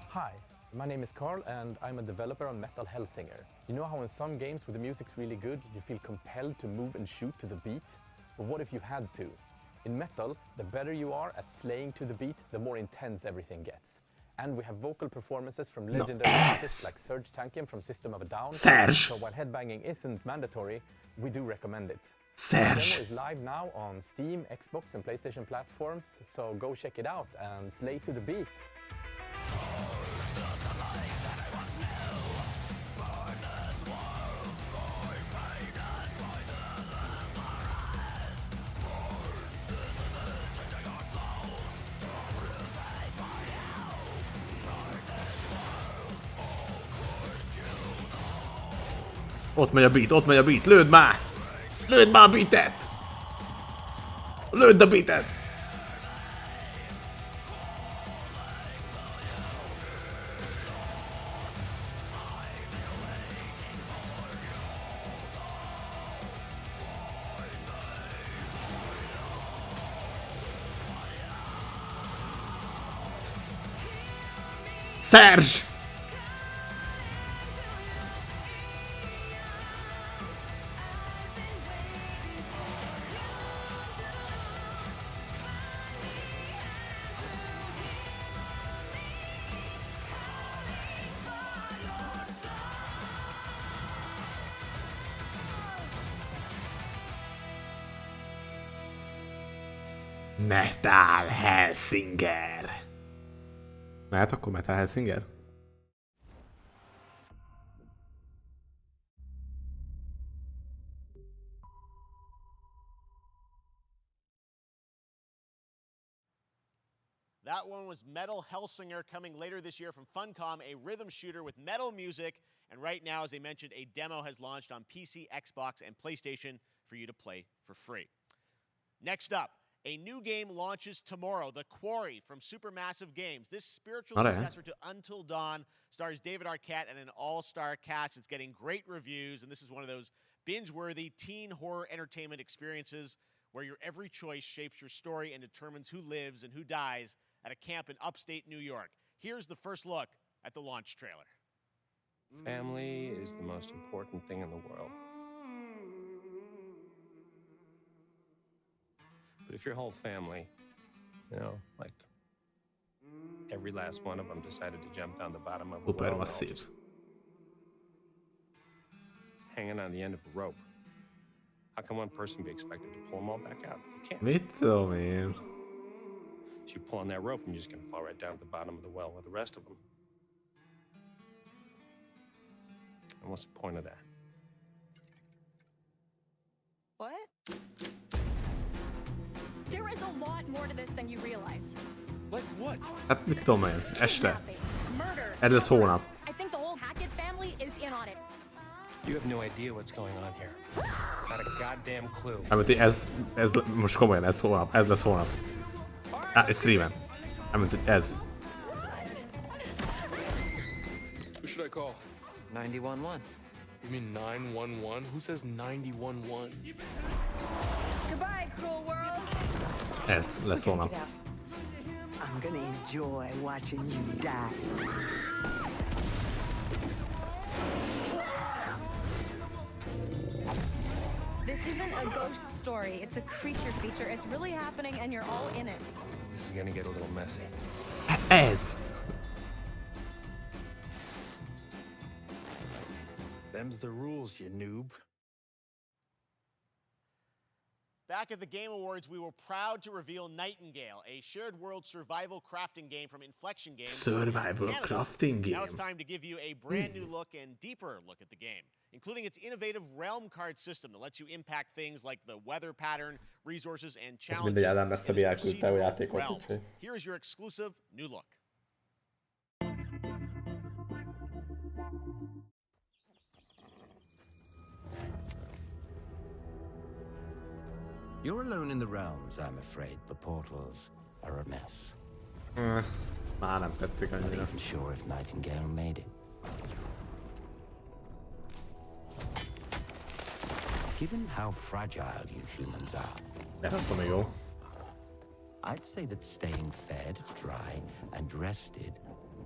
Hi, my name is Carl and I'm a developer on Metal Hellsinger. You know how in some games where the music's really good, you feel compelled to move and shoot to the beat? But what if you had to? In Metal, the better you are at slaying to the beat, the more intense everything gets. And we have vocal performances from legendary artists like Serge Tankian from System of a Down. Serge. So while headbanging isn't mandatory, we do recommend it. Serge. The demo is live now on Steam, Xbox and PlayStation platforms, so go check it out and slay to the beat. Ott megy a beat, lőd már! Lőd már a beatet! Lőd a beatet! Serge! Metal Hellsinger. Mehet akkor Metal Hellsinger? That one was Metal Hellsinger, coming later this year from Funcom, a rhythm shooter with metal music. And right now, as I mentioned, a demo has launched on PC, Xbox, and PlayStation for you to play for free. Next up, a new game launches tomorrow, The Quarry from Supermassive Games. This spiritual successor to Until Dawn stars David Arquette and an all-star cast. It's getting great reviews, and this is one of those binge-worthy teen horror entertainment experiences where your every choice shapes your story and determines who lives and who dies at a camp in upstate New York. Here's the first look at the launch trailer. Family is the most important thing in the world. But if your whole family, you know, like every last one of them decided to jump down the bottom of a well, Supermassiv. hanging on the end of a rope, how can one person be expected to pull them all back out? You can't. Mit tudom én? So you pull on that rope and you're just gonna fall right down at the bottom of the well with the rest of them. And what's the point of that? What? There is a lot more to this than you realize. Like what? Hát mit tudom én? Este. Murder. Ez lesz hónap. I think the whole Hackett family is in on it. You have no idea what's going on here. Not a goddamn clue. Elmondti, ez most komolyan, ez hónap. Ez lesz hónap. Streamen. Elmondti, ez. Who should I call? 911. You mean 911? Who says 911? Goodbye, cruel world. Ez lesz hónap. I'm gonna enjoy watching you die. This isn't a ghost story. It's a creature feature. It's really happening and you're all in it. This is gonna get a little messy. Ez. Them's the rules, you noob. Back at the Game Awards, we were proud to reveal Nightingale, a shared world survival crafting game from Inflection Games. Survival crafting game. Now it's time to give you a brand new look and deeper look at the game, including its innovative realm card system that lets you impact things like the weather pattern, resources, and Ez mindegy, challenges. Ádám persze elküldte a játékot, Realms. úgyhogy... Here is your exclusive new look. You're alone in the realms, I'm afraid. The portals are a mess. Már nem tetszik Not annyira. even sure if Nightingale made it. Given how fragile you humans are, I'd say that staying fed, dry, and rested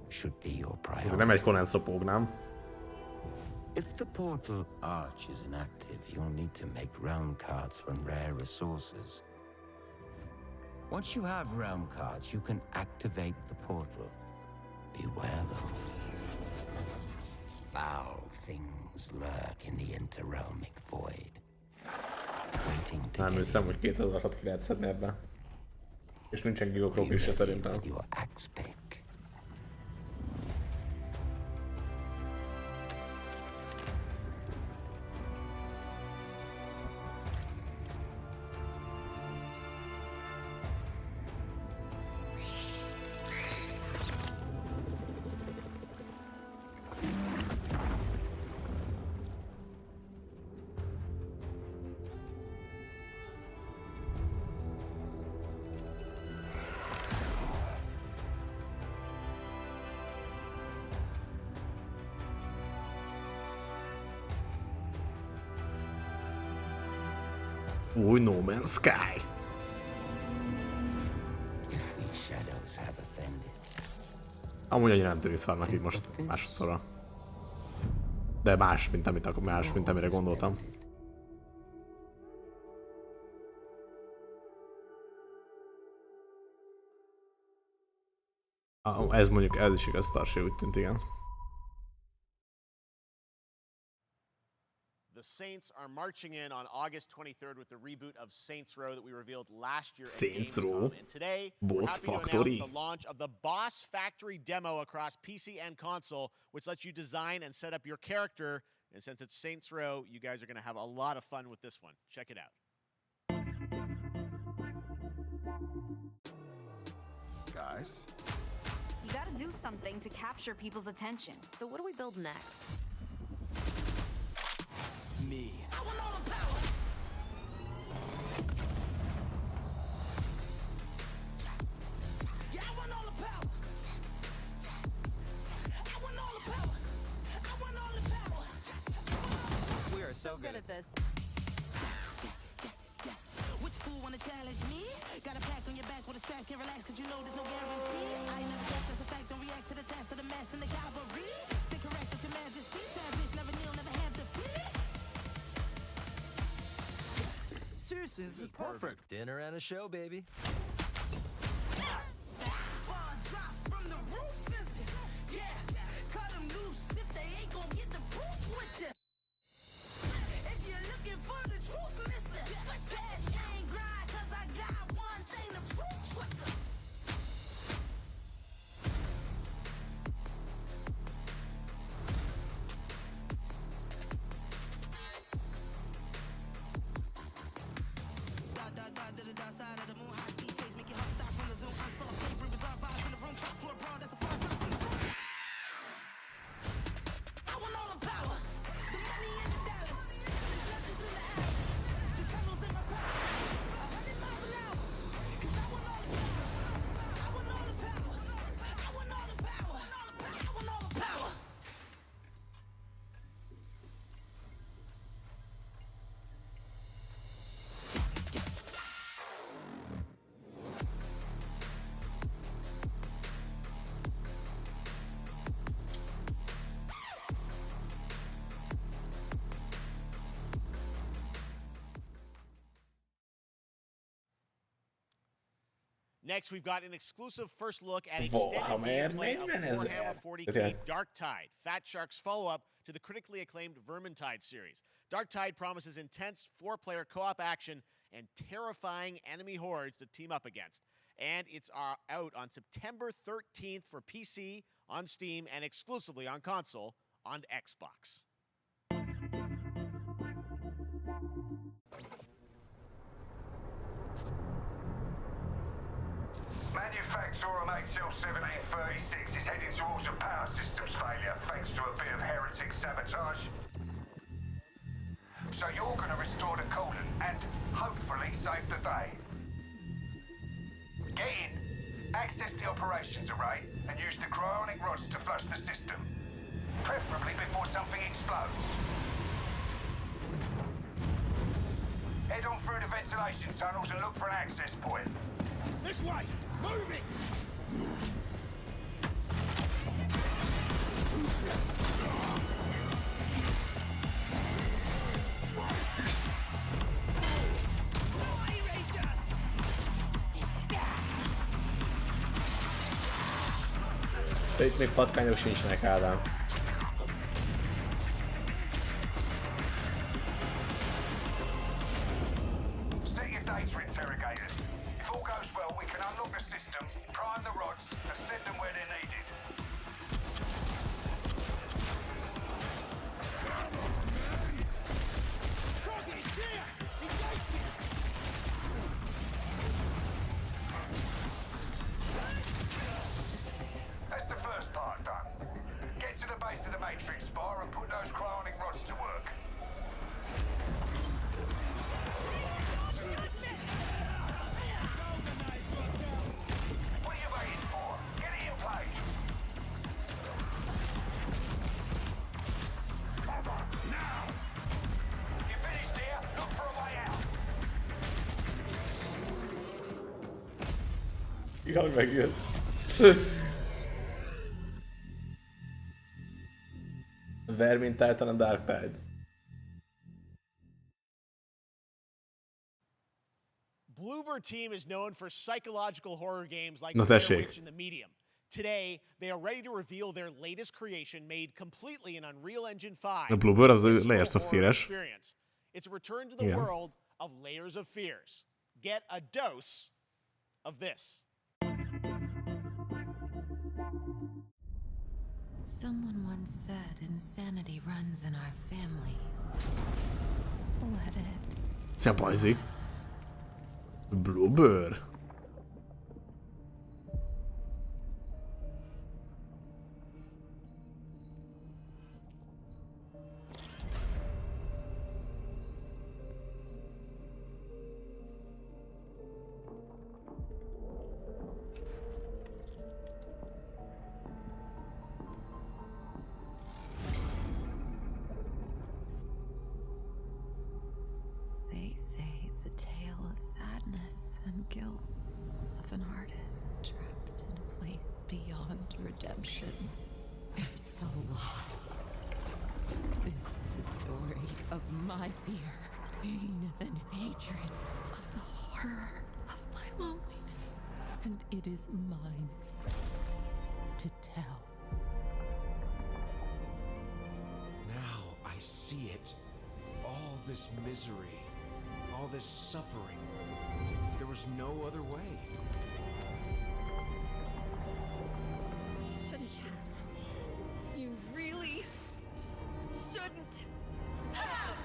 should be your Ez priority. nem egy Conan szopógnám. If the portal arch is inactive, you'll need to make realm cards from rare resources. Once you have realm cards, you can activate the portal. Beware though. Foul things lurk in the interrealmic void. Waiting to Nem hiszem, hogy 200-at ki lehet szedni ebben. És nincsen gigakrop is se szerintem. your axe pick. Új No Man's Sky. Amúgy annyira nem tűnik szarnak így most másodszorra. De más, mint amire gondoltam. Ez mondjuk, ez is igaz, Starship úgy tűnt, igen. The Saints are marching in on August 23rd with the reboot of Saints Row that we revealed last year. Saints Row, and today, Boss we're happy Factory. to announce the launch of the Boss Factory demo across PC and console, which lets you design and set up your character. And since it's Saints Row, you guys are going to have a lot of fun with this one. Check it out. Guys? You gotta do something to capture people's attention. So what do we build next? Me. We are so good at this. Which fool wanna challenge me? Got a pack on your back with a strap, can't relax cause you know there's no guarantee. I ain't never guessed, that's a fact, don't react to the task of the mass and the cavalry. Stay correct, that's your majesty. Savage, never kneel, never have defeat. Seriously, this is perfect. Dinner and a show, baby. Fall drop from the roof, is it? Yeah, cut them loose if they ain't gon' get the proof with you. If you're looking for the truth, listen. Cash ain't grind cause I got one thing to prove, trucker. Side of the moon, high speed chase, make your heart stop from the zoom. I saw paper, bizarre vibes in the room, top floor brawl, that's a far drop from the room. I want all the power, the money and the dollars, the judges in the alley, the tunnels in my palace, 100 miles an hour, cause I want all the power, I want all the power, I want all the power, I want all the power. Next, we've got an exclusive first look at Wow, extended man, gameplay of man, is Warhammer it? 40k Okay. Dark Tide, Fat Shark's follow-up to the critically acclaimed Vermintide series. Dark Tide promises intense 4-player co-op action and terrifying enemy hordes to team up against. And it's out on September 13th for PC, on Steam, and exclusively on console on Xbox. Manufacturer of HL 1736 is heading towards a power systems failure thanks to a bit of heretic sabotage. So you're going to restore the coolant and hopefully save the day. Get in, access the operations array, and use the cryonic rods to flush the system. Preferably before something explodes. Head on through the ventilation tunnels and look for an access point. This way! Move it! De itt még patkányok sincsenek, Ádám. Set your data interrogators. If all goes well, we can unlock the system, prime the rods, and send them where they're needed. That's the first part done. Get to the base of the Matrix bar and put those cryonic rods to work. What are you waiting for? Get it in place. Now! You finished here? Look for a way out. Jaj, megjött. Vermin Titan a Dark Tide. Bloober Team is known for psychological horror games like Na Blair tessék. Witch and The Medium. Today, they are ready to reveal their latest creation made completely in Unreal Engine 5. A Bloober az Visceral Layers of horror Fear-es. experience. It's a return to the Igen. world of Layers of Fears. Get a dose of this. Someone once said insanity runs in our family. Let it. Szia, bajzi. Bloober. They say it's a tale of sadness and guilt of an artist trapped in a place beyond redemption. It's a lie. This is a story of my fear, pain, and hatred, of the horror of my loneliness. And it is mine to tell. Now I see it. All this misery, all this suffering. There was no other way. Shouldn't have. You really shouldn't have.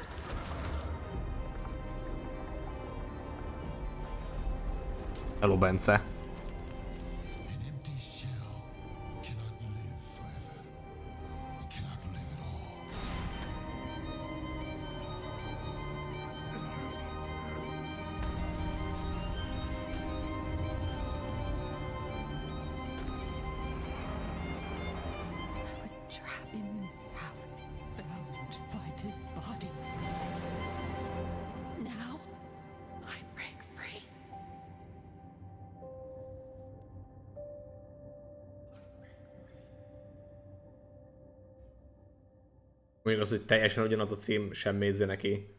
Hello, Bence. I was trapped in this house, bound by this body. Now, I break free. Még az, hogy teljesen ugyanaz a cím, sem nézze neki.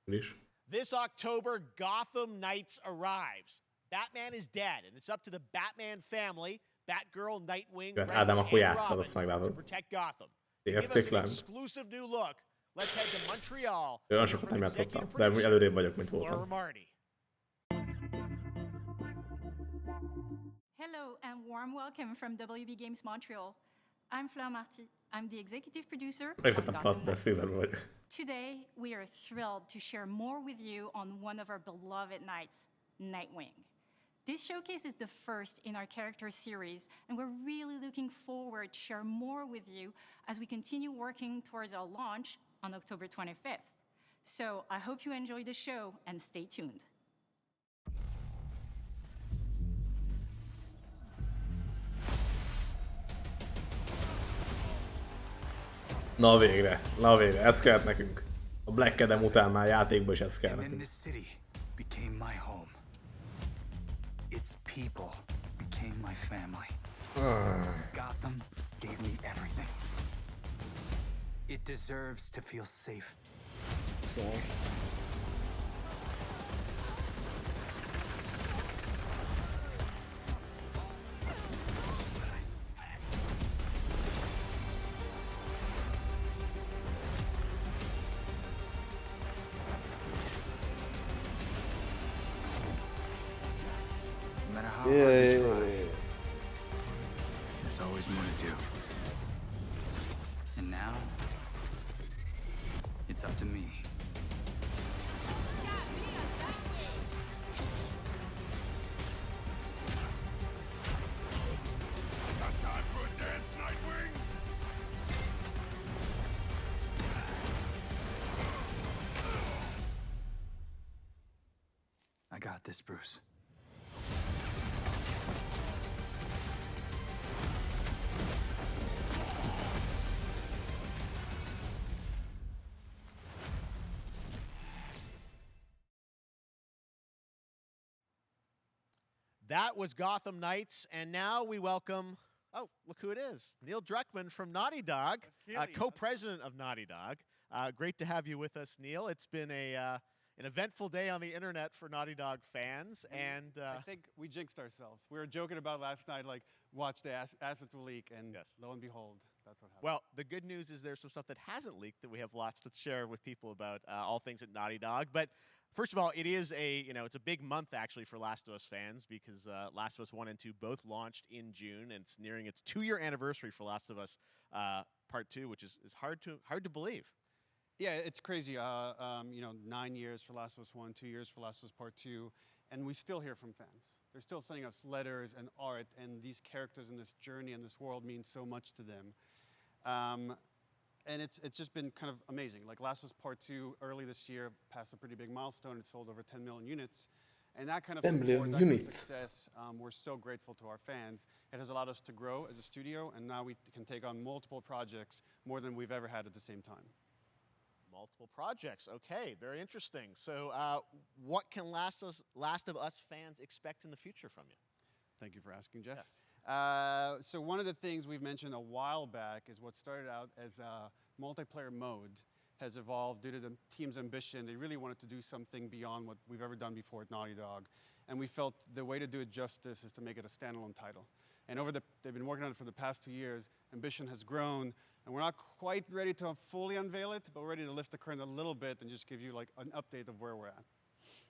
Is. This October, Gotham Knights arrives. Batman is dead, and it's up to the Batman family, Batgirl, Nightwing, Jöhet Red Ádám, Hood, akkor and játszad, Robin azt to meglátod. protect Gotham. To give us an Értéklen. exclusive new look, Let's head to Montreal. Olyan sokat nem játszottam, de előrébb vagyok, mint Laura voltam. Marty. Hello and warm welcome from WB Games Montreal. I'm Fleur Marty. I'm the executive producer of Értem, Gotham de Knights. szívem vagyok. Today, we are thrilled to share more with you on one of our beloved knights, Nightwing. This showcase is the first in our character series, and we're really looking forward to share more with you as we continue working towards our launch on October 25th. So I hope you enjoy the show and stay tuned. Na végre, ez kellett nekünk. A Black Adam után már játékban is ez kell And then nekünk. this city became my home. Its people became my family. Gotham gave me everything. It deserves to feel safe. Szóval. No matter how hard you try, there's always more to do. And now, it's up to me. Got time for a dance, Nightwing? I got this, Bruce. That was Gotham Knights, and now we welcome, oh, look who it is. Neil Druckmann from Naughty Dog, co-president of Naughty Dog. Great to have you with us, Neil. It's been an eventful day on the internet for Naughty Dog fans, and I think we jinxed ourselves. We were joking about last night, like, watch the assets will leak, and lo and behold, that's what happened. well, the good news is there's some stuff that hasn't leaked that we have lots to share with people about all things at Naughty Dog. But first of all, it is it's a big month actually for Last of Us fans because Last of Us 1 and 2 both launched in June, and it's nearing its 2-year anniversary for Last of Us Part 2, which is hard to believe. Yeah, it's crazy. 9 years for Last of Us 1, 2 years for Last of Us Part 2, and we still hear from fans. They're still sending us letters and art, and these characters in this journey and this world mean so much to them. And it's just been kind of amazing. Like Last of Us Part 2 early this year passed a pretty big milestone. It sold over 10 million units. And that kind of 10 support, million that kind of units. success, we're so grateful to our fans. It has allowed us to grow as a studio, and now we can take on multiple projects, more than we've ever had at the same time. Multiple projects. Okay, very interesting. So what can Last of Us fans expect in the future from you? Thank you for asking, Jeff. So one of the things we've mentioned a while back is what started out as a multiplayer mode has evolved due to the team's ambition. They really wanted to do something beyond what we've ever done before at Naughty Dog. And we felt the way to do it justice is to make it a standalone title. And they've been working on it for the past 2 years. Ambition has grown, and we're not quite ready to fully unveil it, but we're ready to lift the curtain a little bit and just give you like an update of where we're at.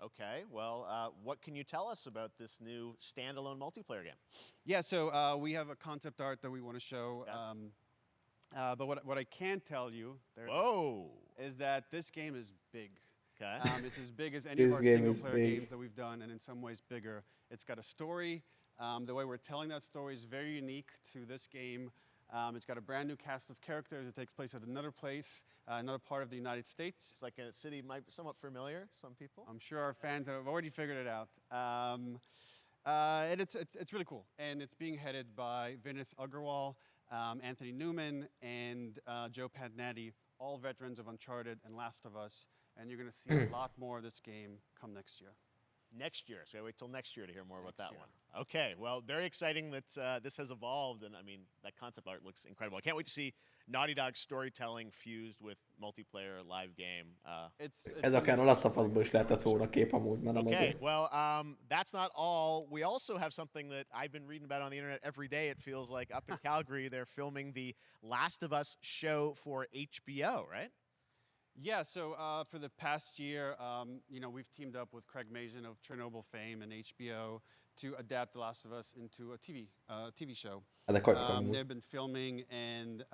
Okay, well, what can you tell us about this new standalone multiplayer game? Yeah, so we have a concept art that we want to show. But what I can tell you is that this game is big. Okay. It's as big as any of our single-player games that we've done, and in some ways bigger. It's got a story. The way we're telling that story is very unique to this game. It's got a brand new cast of characters. It takes place at another place, another part of the United States. It's like a city might be somewhat familiar, some people. I'm sure our fans have already figured it out. And it's really cool. And it's being headed by Vinith Agarwal, Anthony Newman, and Joe Pantnati, all veterans of Uncharted and Last of Us. And you're going to see a lot more of this game come next year. Next year, so we wait till next year to hear more about that one. Okay, well, very exciting that this has evolved, and I mean, that concept art looks incredible. I can't wait to see Naughty Dog's storytelling fused with multiplayer live game. Ez akár a Last of Us-ból is lehetett volna kép amúgy, mert nem Okay, azért. well, that's not all. We also have something that I've been reading about on the internet every day, it feels like. Up in Calgary, they're filming the Last of Us show for HBO, right? Yeah, so for the past year, we've teamed up with Craig Mazin of Chernobyl fame and HBO to adapt The Last of Us into a TV show. They've been filming, and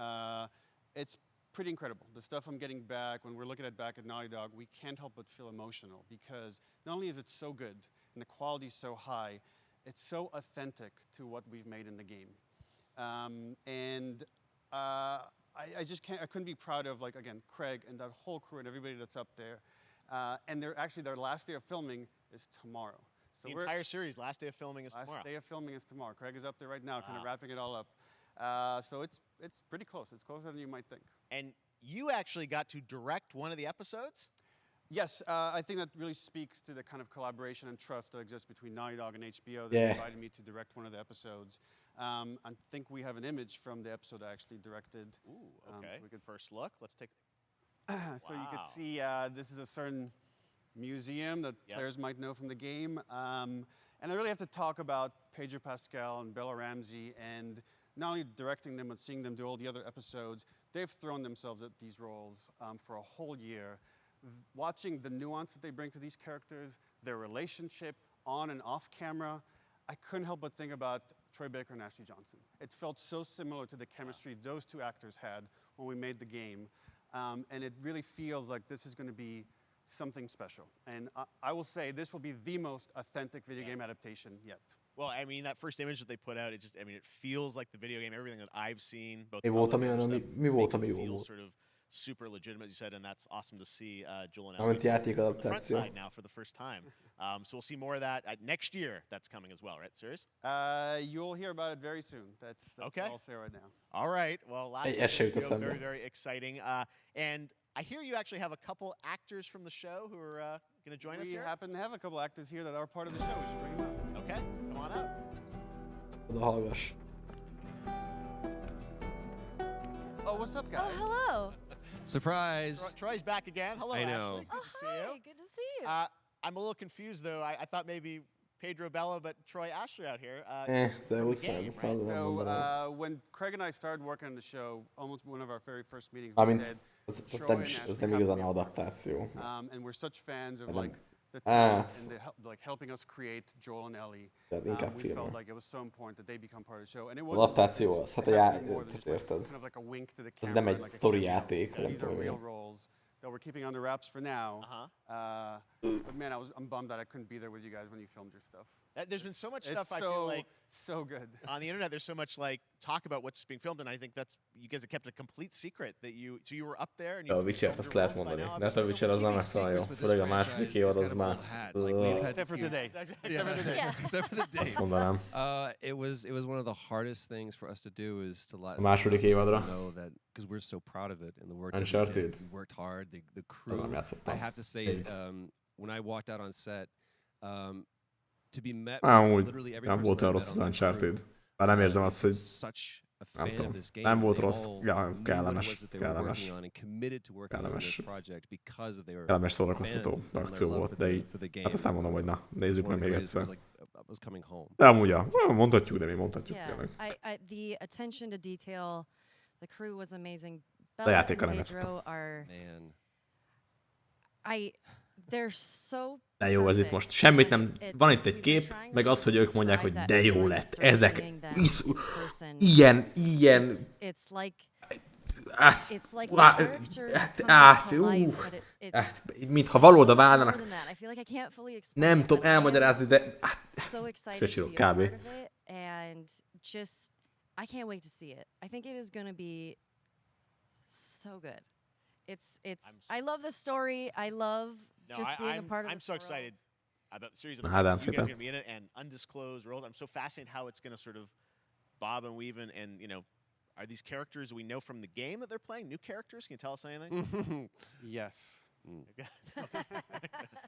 it's pretty incredible. The stuff I'm getting back, when we're looking at back at Naughty Dog, we can't help but feel emotional because not only is it so good and the quality's so high, it's so authentic to what we've made in the game. I just can't. I couldn't be proud of, like, again, Craig and that whole crew and everybody that's up there. And their last day of filming is tomorrow. So the entire series, last day of filming is tomorrow. Last day of filming is tomorrow. Craig is up there right now, kind of wrapping it all up. So it's pretty close. It's closer than you might think. And you actually got to direct one of the episodes? Yes, I think that really speaks to the kind of collaboration and trust that exists between Naughty Dog and HBO. They invited me to direct one of the episodes. I think we have an image from the episode I actually directed. Ooh, okay. So we could first look. Let's take. So you could see this is a certain museum that players might know from the game. And I really have to talk about Pedro Pascal and Bella Ramsey, and not only directing them, but seeing them do all the other episodes. They've thrown themselves at these roles for a whole year. Watching the nuance that they bring to these characters, their relationship on and off camera, I couldn't help but think about Troy Baker and Ashley Johnson. It felt so similar to the chemistry those two actors had when we made the game. And it really feels like this is going to be something special. And I will say this will be the most authentic video game adaptation yet. Well, I mean, that first image that they put out, it feels like the video game. Everything that I've seen, both Mi volt, ami jó feels volt. sort of super legitimate, as you said, and that's awesome to see Joel and Mint Ellie játék on the front adaptáció. side now for the first time. So we'll see more of that next year. That's coming as well, right? Serious? You'll hear about it very soon. That's okay. all I'll say right now. All right. Well, last very, very exciting. And I hear you actually have a couple actors from the show who are going to join us here. We happen to have a couple actors here that are part of the show. We should bring them out. Okay, come on out. Oda hallgass. Oh, what's up, guys? Oh, hello. Surprise. Troy's back again. Hello, I know. Ashley. Good to see you. Good to see you. I'm a little confused, though. I thought maybe Pedro Bella, but Troy Ashley out here. So when Craig and I started working on the show, almost one of our very first meetings, we said, ez nem igazán adaptáció. And we're such fans of like the talent and like helping us create Joel and Ellie. We felt like it was so important that they become part of the show. And it was Adaptáció az, hát érted. Kind of like a wink to the Ez camera. nem egy sztori játék, nem These are tudom real én. roles that we're keeping under wraps for now. But man, I'm bummed that I couldn't be there with you guys when you filmed your stuff. There's been so much It's stuff I feel like so good on the internet. There's so much like talk about what's being filmed, and I think that's you guys have kept a complete secret that you were up there and you. A Witcher-t azt lehet mondani. De hát a Witcher az nem lesz olyan jó. Főleg a második évad az már. Except for today. Except for the day. Azt mondanám. It was one of the hardest things for us to do is to let A második évadra. know that because we're so proud of it and the work Uncharted. that we did. We worked hard. The crew. I have to say, when I walked out on set, to be met with literally every nem person volt olyan I met rossz az on the crew, Uncharted. Bár nem érzem azt, hogy such a nem fan tudom. of this game. Nem volt They rossz, all ja, knew what it kellemes, was that they were kellemes. working on and committed to working on this project because they were Kellemes szórakoztató fan akció and their volt, love de for így, the game. hát azt nem mondom, hogy na, nézzük One meg of the még greatest egyszer. was like, I was coming home. De amúgy, mondhatjuk, de mi mondhatjuk Yeah, tényleg. the attention to detail, the crew was amazing. A Bella játékkal and nem Pedro ezt. are, Man. they're so De jó ez itt most. Semmit nem... Van itt egy kép, meg az, hogy ők mondják, hogy de jó lett. Ezek... Ilyen... It's like mintha valóda válnának. Nem tudom elmagyarázni, de... Szöcsülök kb. And just, I can't wait to see it. I think it is going to be so good. I love the story. I love just being a part of I'm so excited about the series. You Ádám, guys are szépen. going to be in it and undisclosed roles. I'm so fascinated how it's going to sort of bob and weave and you know, are these characters we know from the game that they're playing? New characters? Can you tell us anything? Yes.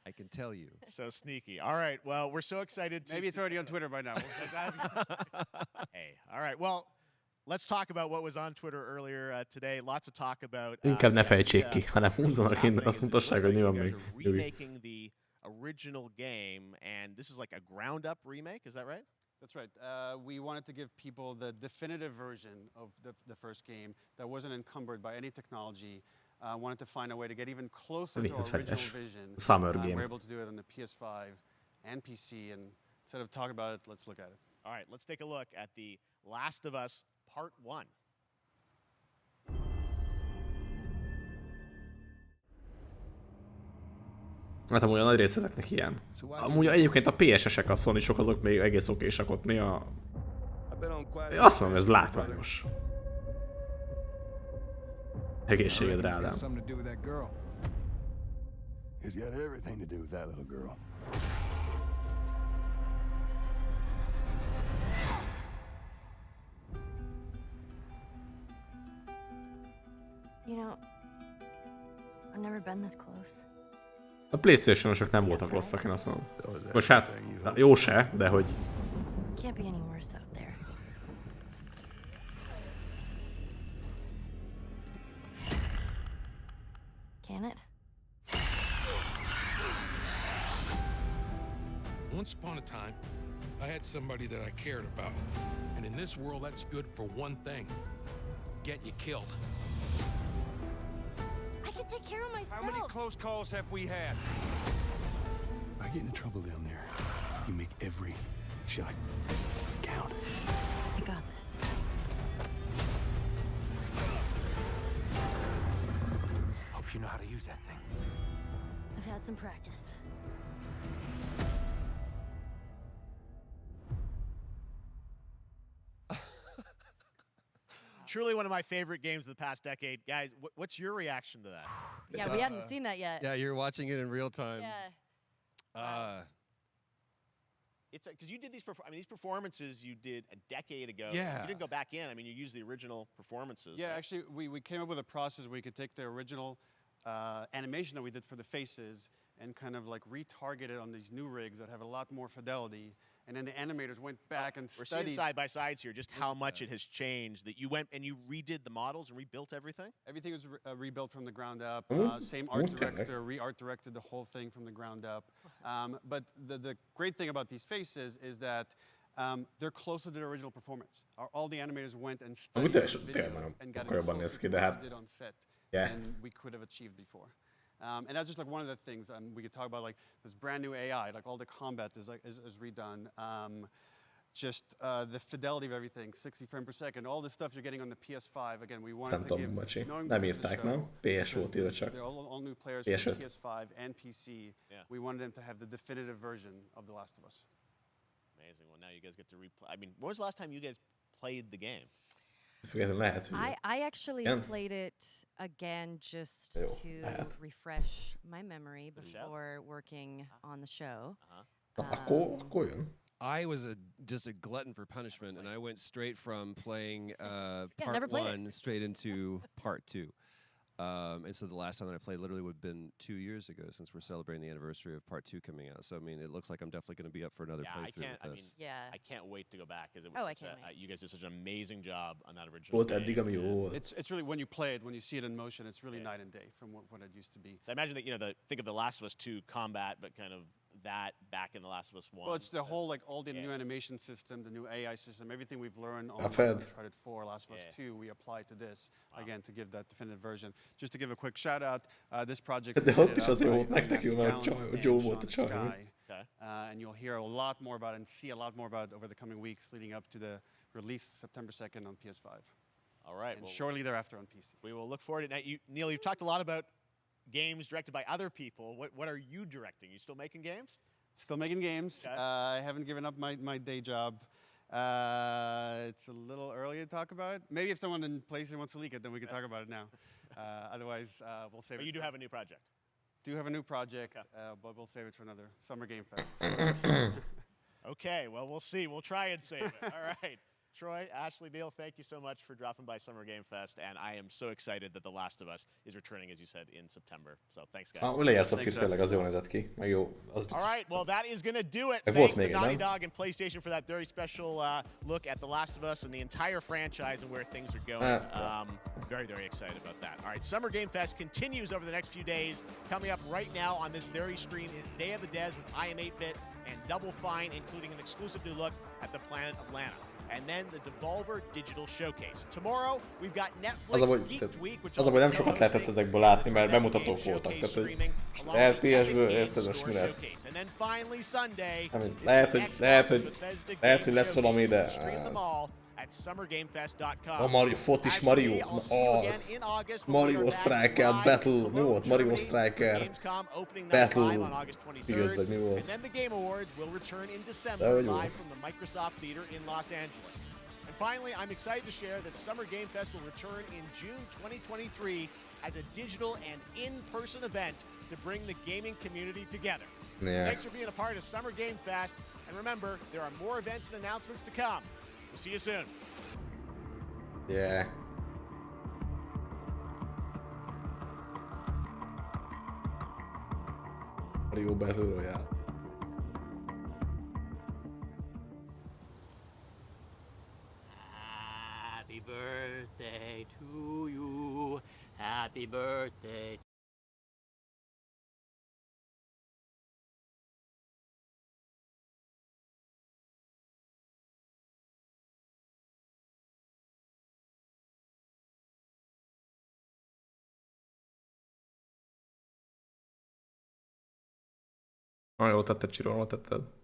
I can tell you. So sneaky. All right. Well, we're so excited. Maybe it's already on Twitter by now. Hey. All right. Well, let's talk about what was on Twitter earlier today. Lots of talk about. Inkább ne fejtsék ki, hanem húzzanak innen, azt mutassák, hogy mi van még. Remaking the original game, and this is like a ground-up remake. Is that right? That's right. We wanted to give people the definitive version of the first game that wasn't encumbered by any technology. wanted to find a way to get even closer to our original vision. Summer game. We're able to do it on the PS5 and PC, and instead of talking about it, let's look at it. All right, let's take a look at The Last of Us Part 1. Hát amúgy a nagy rész ezeknek ilyen. Amúgy egyébként a PSS-ek, a Sony-sok azok még egész okésak ott néha. Azt mondom, ez látványos. Egészségedre, Ádám. He's got everything to do with that little girl. You know, I've never been this close. A PlayStation-osok nem voltak rosszak, én azt mondom. Most hát, jó se, de hogy... Can't be any worse out there. Can it? Once upon a time, I had somebody that I cared about. And in this world, that's good for one thing. Getting you killed. I can take care of myself. How many close calls have we had? I get into trouble down there. You make every shot count. I got this. Hope you know how to use that thing. I've had some practice. Truly one of my favorite games of the past decade. Guys, what's your reaction to that? Yeah, we hadn't seen that yet. Yeah, you're watching it in real time. Yeah. It's because you did these. These performances you did a decade ago. Yeah. You didn't go back in. I mean, you used the original performances. Yeah, right? actually, we came up with a process where you could take the original animation that we did for the faces and kind of like retarget it on these new rigs that have a lot more fidelity. And then the animators went back and We're studied. seeing side by sides here, just how much it has changed. That you went and you redid the models and rebuilt everything. Everything was rebuilt from the ground up. Ooh, Same art okay. director, re-art directed the whole thing from the ground up. But the great thing about these faces is that they're closer to the original performance. All the animators went and studied these videos and got it closer to what they did on set than we could have achieved before. And that's just like one of the things we could talk about, like this brand new AI, like all the combat is redone. Just the fidelity of everything, 60 frames per second, all the stuff you're getting on the PS5. Again, we wanted to give, knowing nem this is the írták, show, nem? PS volt írva csak. they're all new players PS5. for PS5 and PC. We wanted them to have the definitive version of The Last of Us. Amazing. Well, now you guys get to replay. I mean, when was the last time you guys played the game? I actually played it again just to refresh my memory before working on the show. Akkor jön. I was just a glutton for punishment, and I went straight from playing never part played 1 straight into part 2. And so the last time that I played literally would have been 2 years ago, since we're celebrating the anniversary of part 2 coming out. So I mean, it looks like I'm definitely going to be up for another playthrough with this. I can't wait to go back because it was I can't wait. you guys did such an amazing job on that original. Volt game. eddig, ami jó volt. It's really, when you play it, when you see it in motion, it's really night and day from what it used to be. I imagine that think of The Last of Us 2 combat, but kind of that back in The Last of Us 1. Well, it's the whole, like, all the new animation system, the new AI system, everything we've learned on I've heard. Uncharted 4, Last of Us 2, we apply to this, again, to give that definitive version. Just to give a quick shout out, this project is De ott is headed azért up volt by nektek jó, mert Gallant and jó volt a Sean csaj. Sky. And you'll hear a lot more about it and see a lot more about it over the coming weeks leading up to the release September 2nd on PS5. All right. And shortly thereafter on PC. We will look forward to it. Neil, you've talked a lot about games directed by other people. What are you directing? You still making games? Still making games. I haven't given up my day job. It's a little early to talk about it. Maybe if someone in PlayStation wants to leak it, then we can talk about it now. Otherwise, we'll save it. But you do have a new project. Do have a new project, but we'll save it for another Summer Game Fest. Okay, well, we'll see. We'll try and save it. All right. Troy, Ashley, Neil, thank you so much for dropping by Summer Game Fest, and I am so excited that The Last of Us is returning, as you said, in September. So thanks, guys. Lejátszott ki, tényleg az jól nézett ki. Meg jó, az biztos. All right, well, that is going to do it. Meg Thanks volt to még Naughty egy, nem? Dog and PlayStation for that very special look at The Last of Us and the entire franchise and where things are going. Very, very excited about that. All right, Summer Game Fest continues over the next few days. Coming up right now on this very stream is Day of the Des with I Am 8-Bit and Double Fine, including an exclusive new look at the planet of Lana. and then the Devolver Digital Showcase. Tomorrow, we've got Az a Netflix baj, Geek Week, which az a baj, nem sokat lehetett ezekből látni, mert bemutatók voltak. Tehát, hogy RTS-ből érted, most mi lesz? And then finally Sunday, lehet, hogy lesz valami, de... at summergamefest.com. A Mario, focis Mario, az. Mario Striker Battle, mi volt? Mario Striker Battlefield, vagy mi volt? And then the Game Awards will return in December live from the Microsoft Theater in Los Angeles. And finally, I'm excited to share that Summer Game Fest will return in June 2023 as a digital and in-person event to bring the gaming community together. Yeah. Thanks for being a part of Summer Game Fest, and remember, there are more events and announcements to come. We'll see you soon. Yeah. Mario Battle Royale. Happy birthday to you. Happy birthday. Nagyon jól tetted, Csiro, jól tetted.